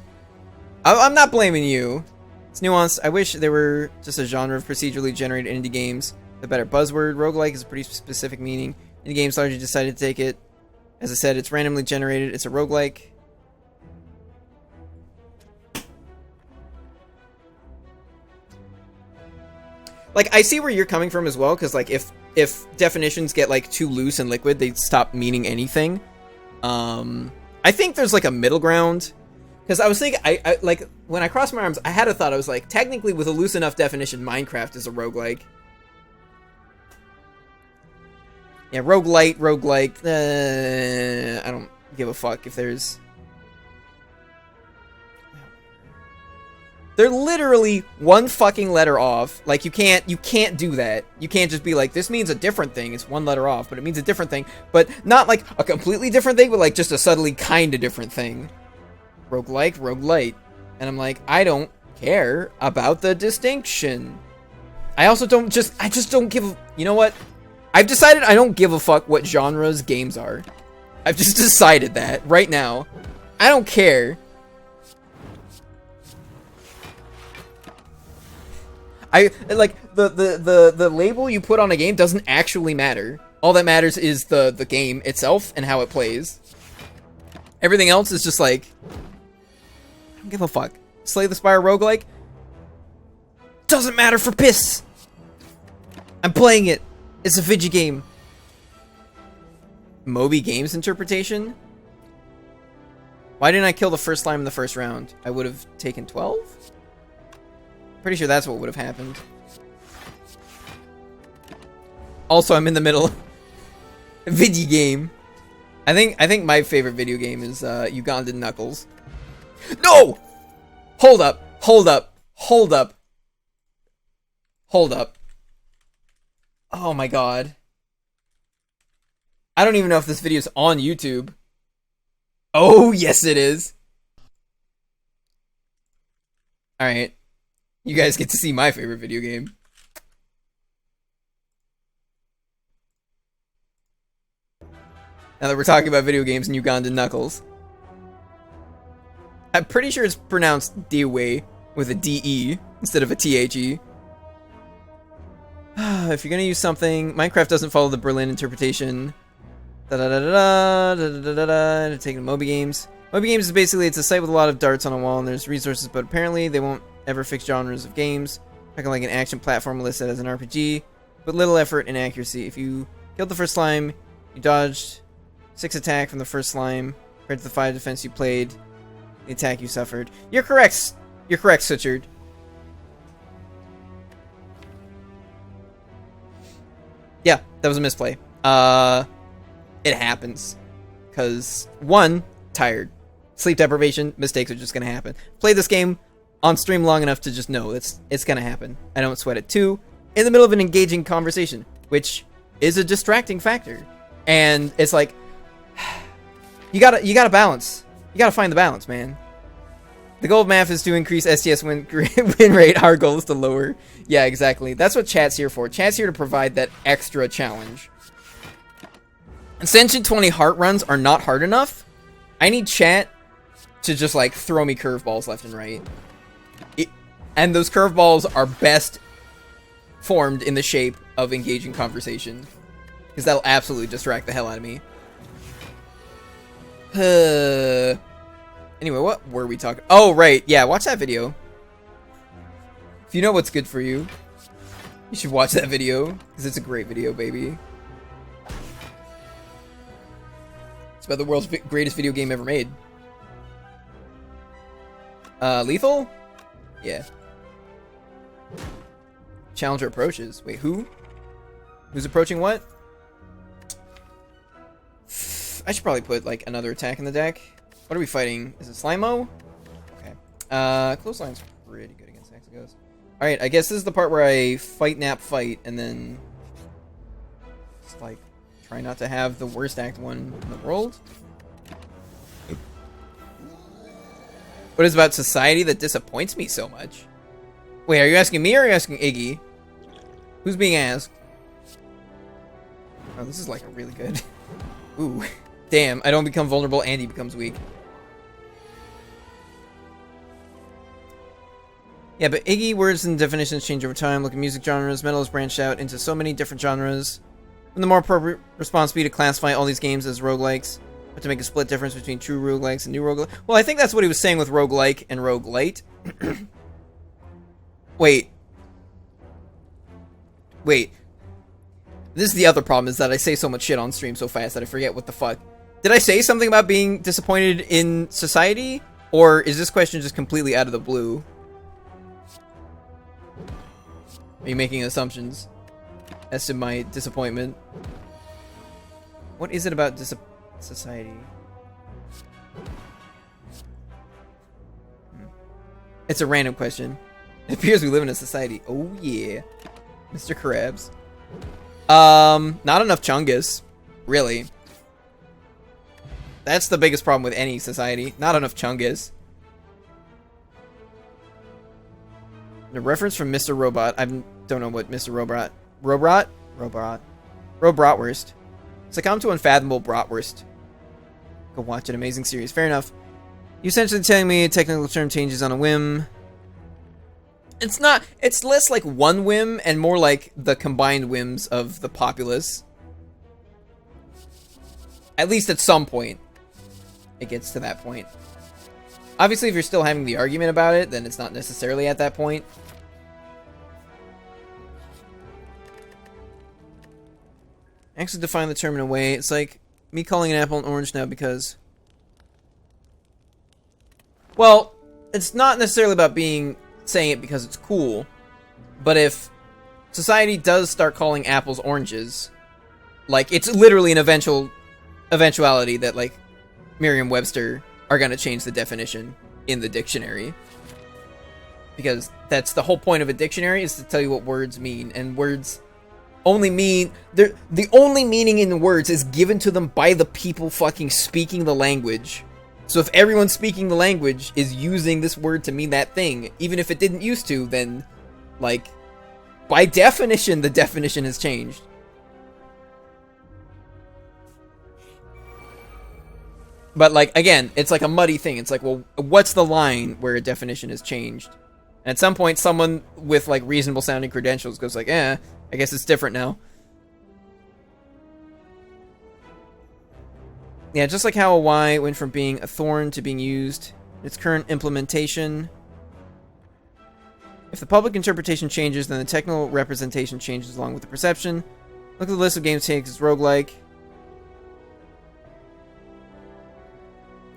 I'm not blaming you. It's nuanced. I wish there were just a genre of procedurally generated indie games. The better buzzword. Roguelike is a pretty specific meaning. Indie games largely decided to take it. As I said, it's randomly generated. It's a roguelike. Like, I see where you're coming from as well, because like if definitions get like too loose and liquid, they stop meaning anything. I think there's like a middle ground. Because I was thinking, I like, when I crossed my arms, I had a thought. I was like, technically, with a loose enough definition, Minecraft is a roguelike. Yeah, roguelike. I don't give a fuck if there's... They're literally one fucking letter off. Like, you can't do that. You can't just be like, this means a different thing. It's one letter off, but it means a different thing. But not like a completely different thing, but like just a subtly kinda different thing. Roguelike, roguelite. And I'm like, I don't care about the distinction. I just don't give a, you know what? I've decided I don't give a fuck what genres games are. I've just decided that right now. I don't care. I like the label you put on a game doesn't actually matter. All that matters is the game itself and how it plays. Everything else is just like, I don't give a fuck. Slay the Spire roguelike doesn't matter for piss. I'm playing it. It's a video game. Moby Games interpretation? Why didn't I kill the first slime in the first round? I would have taken 12? Pretty sure that's what would have happened. Also, I'm in the middle of a video game. I think my favorite video game is Ugandan Knuckles. No! Hold up. Hold up. Hold up. Hold up. Oh my god. I don't even know if this video is on YouTube. Oh, yes it is. Alright. You guys get to see my favorite video game. Now that we're talking about video games and Ugandan Knuckles. I'm pretty sure it's pronounced Dewey with a D-E instead of a T-H-E. If you're gonna use something, Minecraft doesn't follow the Berlin interpretation. Taking Moby Games. Moby Games is basically, it's a site with a lot of darts on a wall and there's resources, but apparently they won't ever fix genres of games. Kind of like an action platform listed as an RPG, but little effort and accuracy. If you killed the first slime, you dodged 6 attack from the first slime, compared to the 5 defense you played, the attack you suffered. You're correct. You're correct, Suchard. Yeah, that was a misplay. It happens. Because, 1, tired. Sleep deprivation, mistakes are just gonna happen. Play this game on stream long enough to just know it's gonna happen. I don't sweat it. 2, in the middle of an engaging conversation, which is a distracting factor. And it's like, you gotta balance. You gotta find the balance, man. The goal of math is to increase STS win rate. Our goal is to lower. Yeah, exactly. That's what chat's here for. Chat's here to provide that extra challenge. Ascension 20 heart runs are not hard enough. I need chat to just like throw me curveballs left and right. And those curveballs are best formed in the shape of engaging conversation. Because that'll absolutely distract the hell out of me. Anyway, what were we talking? Oh, right. Yeah, watch that video. If you know what's good for you, you should watch that video. Because it's a great video, baby. It's about the world's greatest video game ever made. Lethal? Yeah. Challenger approaches. Wait, who? Who's approaching what? I should probably put, like, another attack in the deck. What are we fighting? Is it Slimo? Okay. Closeline's pretty good against Hexaghost. Alright, I guess this is the part where I fight, nap, fight, and then just, like, try not to have the worst Act 1 in the world. What is about society that disappoints me so much? Wait, are you asking me or are you asking Iggy? Who's being asked? Oh, this is, like, a really good... Ooh. Damn, I don't become vulnerable and he becomes weak. Yeah, but Iggy, words and definitions change over time. Look at music genres. Metal is branched out into so many different genres. And the more appropriate response would be to classify all these games as roguelikes, but to make a split difference between true roguelikes and new roguelikes. Well, I think that's what he was saying with roguelike and roguelite. Wait. Wait. This is the other problem, is that I say so much shit on stream so fast that I forget what the fuck. Did I say something about being disappointed in society? Or is this question just completely out of the blue? Are you making assumptions as to my disappointment? What is it about society? It's a random question. It appears we live in a society. Oh yeah, Mr. Krabs. Not enough Chungus, really. That's the biggest problem with any society. Not enough Chungus. The reference from Mr. Robot. I don't know what Mr. Robotwurst. Succumb to unfathomable bratwurst. Go watch an amazing series. Fair enough. You essentially telling me a technical term changes on a whim. It's not. It's less like one whim and more like the combined whims of the populace. At least at some point, it gets to that point. Obviously, if you're still having the argument about it, then it's not necessarily at that point. Actually define the term in a way. It's like me calling an apple an orange now because... Well, it's not necessarily about saying it because it's cool. But if society does start calling apples oranges, like, it's literally an eventuality that, like, Merriam-Webster are going to change the definition in the dictionary. Because that's the whole point of a dictionary, is to tell you what words mean. And words only mean... The only meaning in words is given to them by the people fucking speaking the language. So if everyone speaking the language is using this word to mean that thing, even if it didn't used to, then, like, by definition, the definition has changed. But, like, again, it's like a muddy thing. It's like, well, what's the line where a definition has changed? And at some point, someone with, like, reasonable sounding credentials goes like, I guess it's different now. Yeah, just like how a Y went from being a thorn to being used in its current implementation. If the public interpretation changes, then the technical representation changes along with the perception. Look at the list of games takes as roguelike.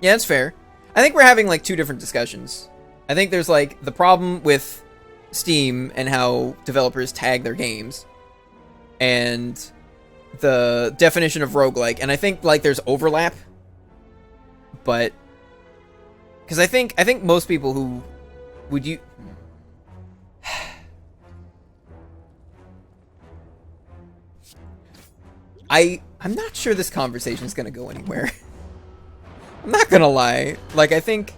Yeah, that's fair. I think we're having, like, two different discussions. I think there's, like, the problem with Steam and how developers tag their games. And the definition of roguelike. And I think, like, there's overlap. But... Because I think most people who... Would you... I'm not sure this conversation is going to go anywhere. I'm not gonna lie. Like, I think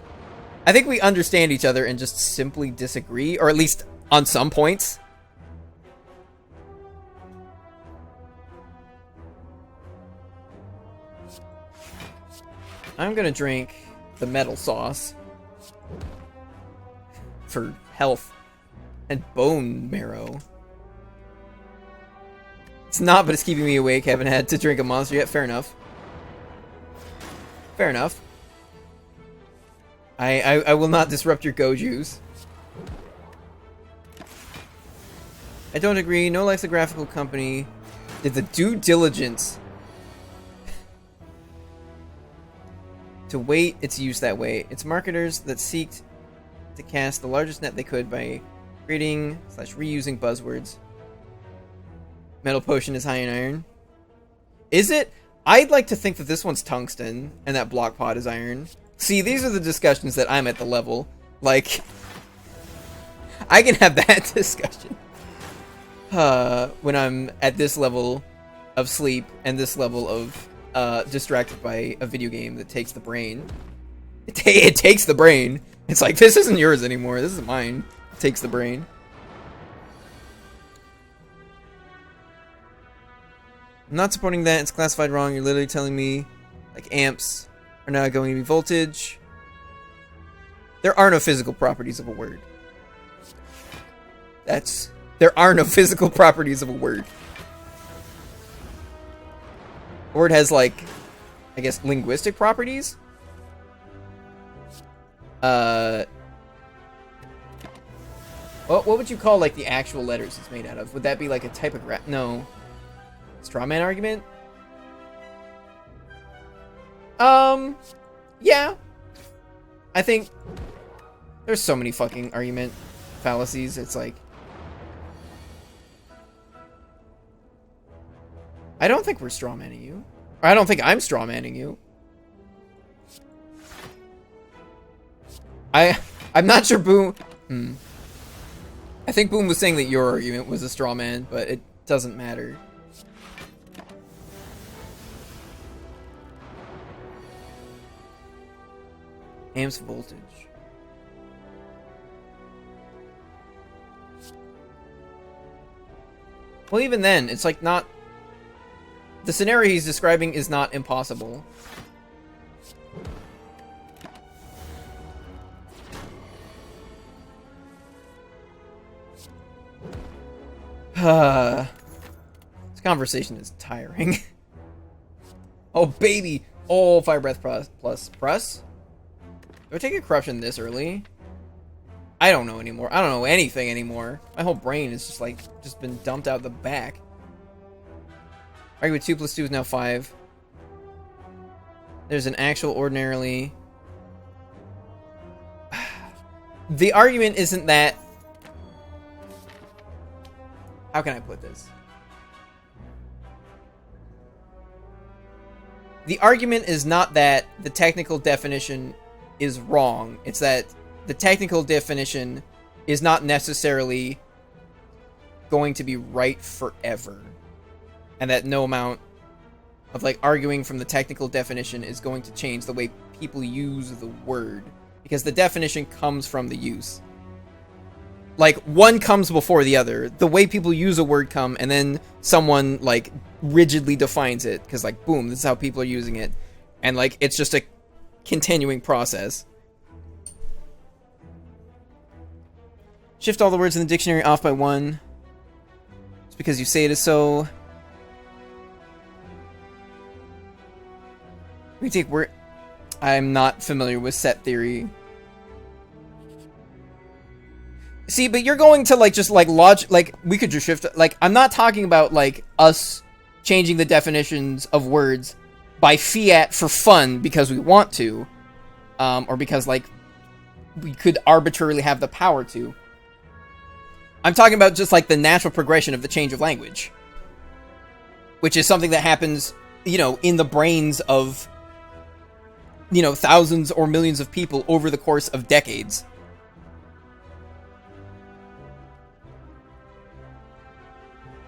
we understand each other and just simply disagree, or at least on some points. I'm gonna drink the metal sauce for health and bone marrow. It's not, but it's keeping me awake. Haven't had to drink a monster yet. Fair enough. Fair enough. I will not disrupt your go-juice. I don't agree. No Life's a graphical company did the due diligence to weight its use that way. It's marketers that seeked to cast the largest net they could by creating / reusing buzzwords. Metal potion is high in iron. Is it? I'd like to think that this one's tungsten and that block pot is iron. See, these are the discussions that I'm at the level. Like, I can have that discussion when I'm at this level of sleep and this level of distracted by a video game that takes the brain. It takes the brain. It's like, this isn't yours anymore. This is mine. It takes the brain. I'm not supporting that. It's classified wrong. You're literally telling me, like, amps are now going to be voltage. There are no physical properties of a word. There are no physical properties of a word. A word has, like, I guess, linguistic properties? What would you call, like, the actual letters it's made out of? Would that be, like, a typograph? No. Straw man argument? Yeah. I think there's so many fucking argument fallacies. It's like, I don't think we're straw manning you. Or I don't think I'm straw manning you. I'm not sure Boom... I think Boom was saying that your argument was a straw man, but it doesn't matter. Amps voltage. Well, even then, it's like not... The scenario he's describing is not impossible. This conversation is tiring. Oh, baby! Oh, Fire Breath plus press? Do I take a corruption this early? I don't know anymore. I don't know anything anymore. My whole brain is just like, just been dumped out the back. Argue with 2 plus 2 is now 5. There's an actual ordinarily... The argument isn't that... How can I put this? The argument is not that the technical definition is wrong. It's that the technical definition is not necessarily going to be right forever. And that no amount of like arguing from the technical definition is going to change the way people use the word. Because the definition comes from the use. Like, one comes before the other. The way people use a word come, and then someone, like, rigidly defines it. Because, like, boom, this is how people are using it. And, like, it's just a continuing process. Shift all the words in the dictionary off by 1. It's because you say it is so. We take word... I'm not familiar with set theory. See, but you're going to, like, just, like, like, we could just shift, like, I'm not talking about, like, us changing the definitions of words by fiat for fun because we want to, or because, like, we could arbitrarily have the power to. I'm talking about just, like, the natural progression of the change of language, which is something that happens, you know, in the brains of, you know, thousands or millions of people over the course of decades.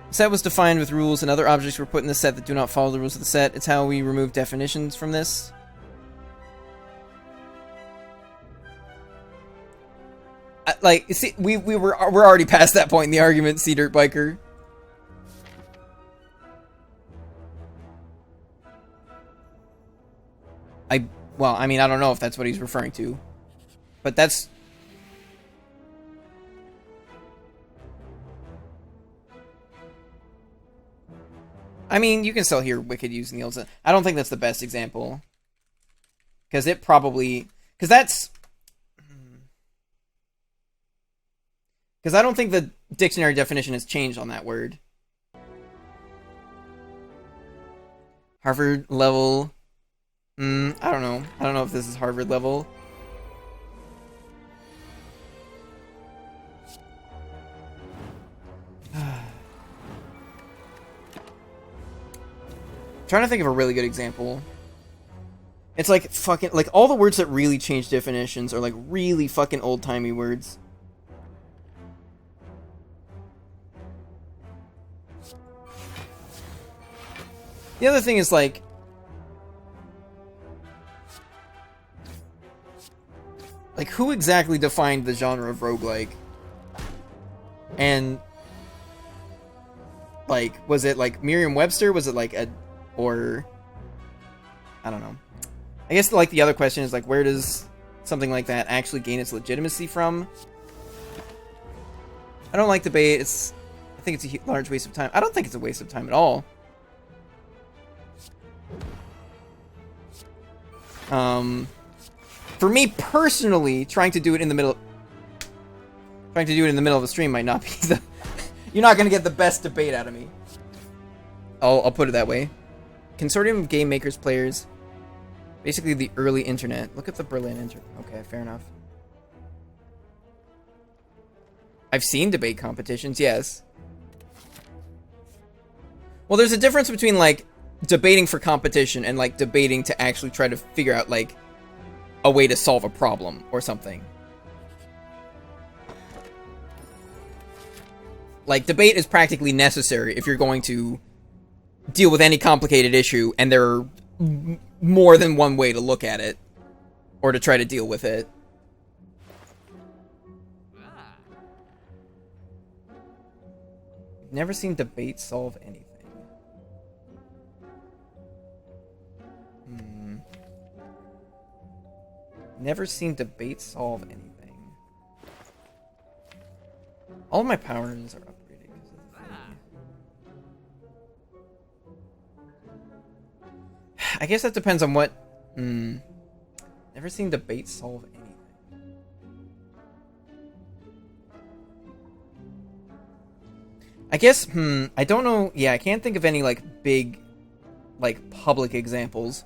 The set was defined with rules, and other objects were put in the set that do not follow the rules of the set. It's how we remove definitions from this. Like, see, we're already past that point in the argument, Sea Dirt Biker. Well, I mean, I don't know if that's what he's referring to, but that's... I mean, you can still hear Wicked using the old set. I don't think that's the best example. Because it probably... Because that's... Because I don't think the dictionary definition has changed on that word. Harvard level... I don't know. I don't know if this is Harvard level. Trying to think of a really good example. It's like fucking, like, all the words that really change definitions are like really fucking old-timey words. The other thing is like, who exactly defined the genre of roguelike? And like, was it like Merriam-Webster? Was it like a... Or, I don't know. I guess, like, the other question is, like, where does something like that actually gain its legitimacy from? I don't like debate. I think it's a large waste of time. I don't think it's a waste of time at all. For me personally, trying to do it in the middle of the stream might not be the... You're not going to get the best debate out of me. I'll put it that way. Consortium of game makers players. Basically the early internet. Look at the Berlin internet. Okay, fair enough. I've seen debate competitions, yes. Well, there's a difference between, like, debating for competition and, like, debating to actually try to figure out, like, a way to solve a problem or something. Like, debate is practically necessary if you're going to deal with any complicated issue, and there are more than one way to look at it, or to try to deal with it. Never seen debate solve anything. Never seen debate solve anything. All of my powers are upgraded because of the thing. I guess that depends on what... Never seen debate solve anything. I guess, I don't know... Yeah, I can't think of any, like, big, like, public examples.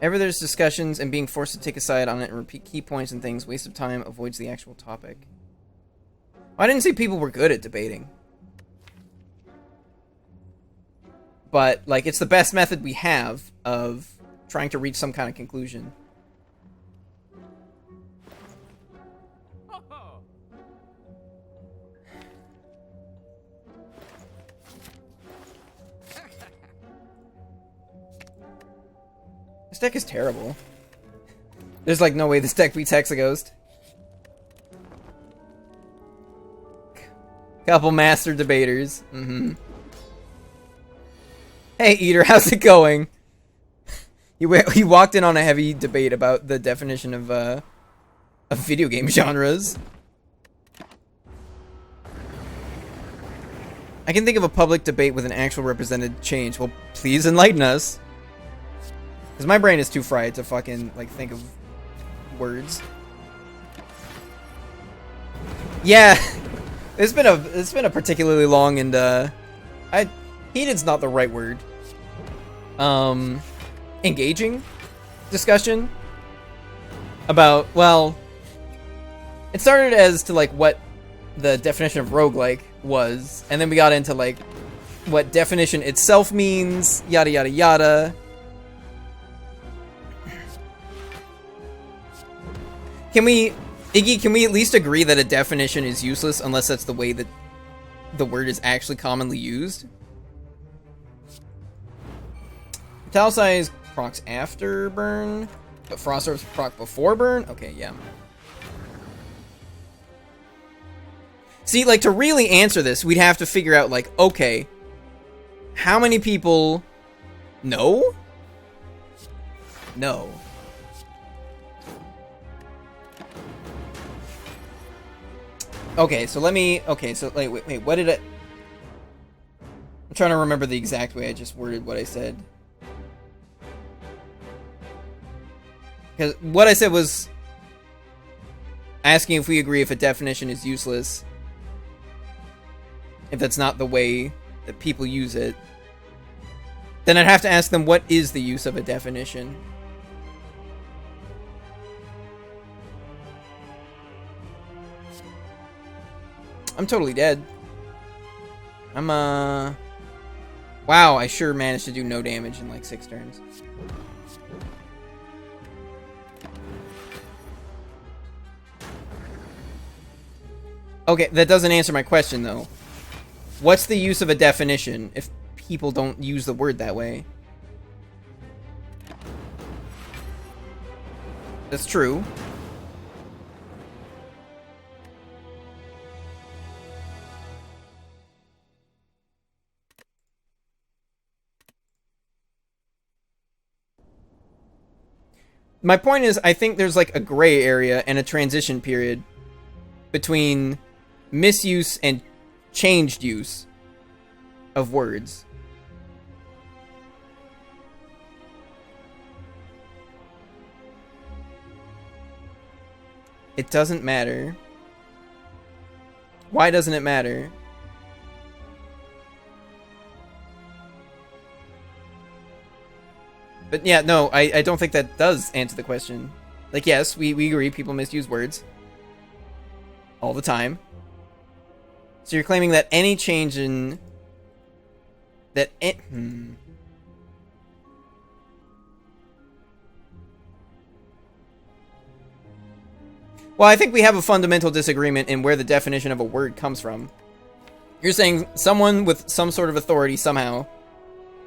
Ever there's discussions and being forced to take a side on it and repeat key points and things, waste of time, avoids the actual topic. I didn't say people were good at debating. But, like, it's the best method we have of trying to reach some kind of conclusion. This deck is terrible. There's like no way this deck beats Hexaghost. Couple master debaters. Hey Eater, how's it going? You walked in on a heavy debate about the definition of video game genres. I can think of a public debate with an actual represented change. Well, please enlighten us. Because my brain is too fried to fucking, like, think of words. Yeah, it's been a particularly long and, heated's not the right word. Engaging discussion about, well, it started as to, like, what the definition of roguelike was, and then we got into, like, what definition itself means, yada yada yada. Iggy, can we at least agree that a definition is useless unless that's the way that the word is actually commonly used? Italicized procs after burn, but Frost Orbs proc before burn? Okay, yeah. See, like, to really answer this, we'd have to figure out, like, okay, how many people know? No. Okay, so let me... Okay, so, like, wait, what did I... I'm trying to remember the exact way I just worded what I said. Because what I said was... asking if we agree if a definition is useless. If that's not the way that people use it. Then I'd have to ask them, what is the use of a definition? I'm totally dead. Wow, I sure managed to do no damage in like 6 turns. Okay, that doesn't answer my question though. What's the use of a definition if people don't use the word that way? That's true. My point is, I think there's like a gray area and a transition period between misuse and changed use of words. It doesn't matter. Why doesn't it matter? But yeah, no, I don't think that does answer the question. Like, yes, we agree people misuse words. All the time. So you're claiming that any change in... That it... Well, I think we have a fundamental disagreement in where the definition of a word comes from. You're saying someone with some sort of authority somehow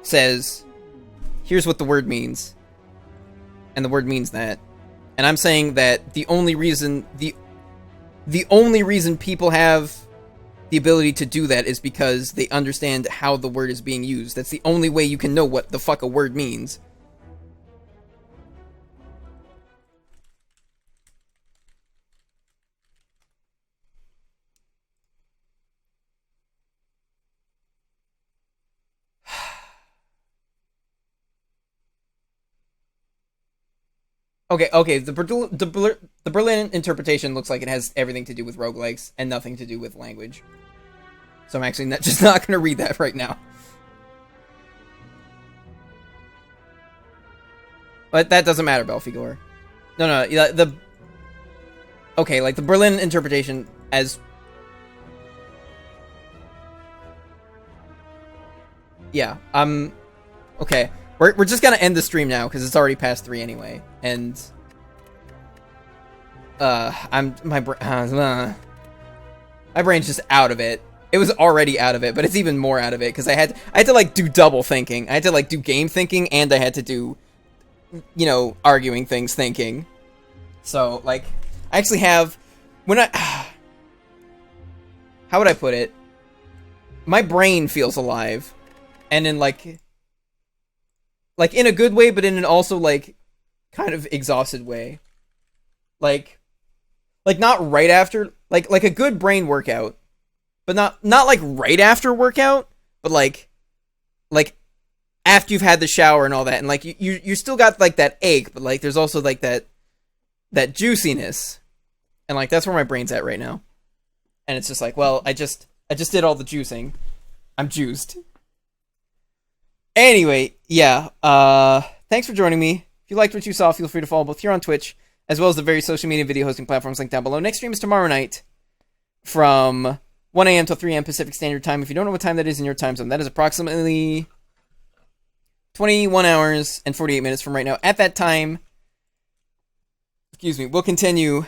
says, here's what the word means. And the word means that. And I'm saying that the only reason people have the ability to do that is because they understand how the word is being used. That's the only way you can know what the fuck a word means. Okay, the Berlin interpretation looks like it has everything to do with roguelikes and nothing to do with language. So I'm actually just not going to read that right now. But that doesn't matter, Belfigor. No, okay, like the Berlin interpretation as... Yeah, okay. We're just gonna end the stream now, because it's already past 3 anyway. And... my brain's just out of it. It was already out of it, but it's even more out of it, because I had to, like, do double thinking. I had to, like, do game thinking, and I had to do, you know, arguing things thinking. So, like, I actually have... When I... How would I put it? My brain feels alive. And in, like, in a good way, but in an also, like, kind of exhausted way. Like not right after, like a good brain workout, but not like right after workout, but like after you've had the shower and all that, and like you still got like that ache, but like there's also like that juiciness, and like that's where my brain's at right now, and it's just like, well, I just did all the juicing, I'm juiced. Anyway, yeah, thanks for joining me. If you liked what you saw, feel free to follow both here on Twitch, as well as the various social media video hosting platforms linked down below. Next stream is tomorrow night from 1 a.m. till 3 a.m. Pacific Standard Time. If you don't know what time that is in your time zone, that is approximately 21 hours and 48 minutes from right now. At that time, we'll continue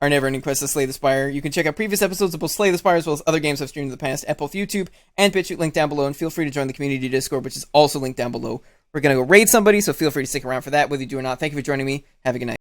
our never-ending quest to slay the Spire. You can check out previous episodes of both Slay the Spire as well as other games I've streamed in the past at both YouTube and BitChute, linked down below, and feel free to join the community Discord, which is also linked down below. We're going to go raid somebody, so feel free to stick around for that, whether you do or not. Thank you for joining me. Have a good night.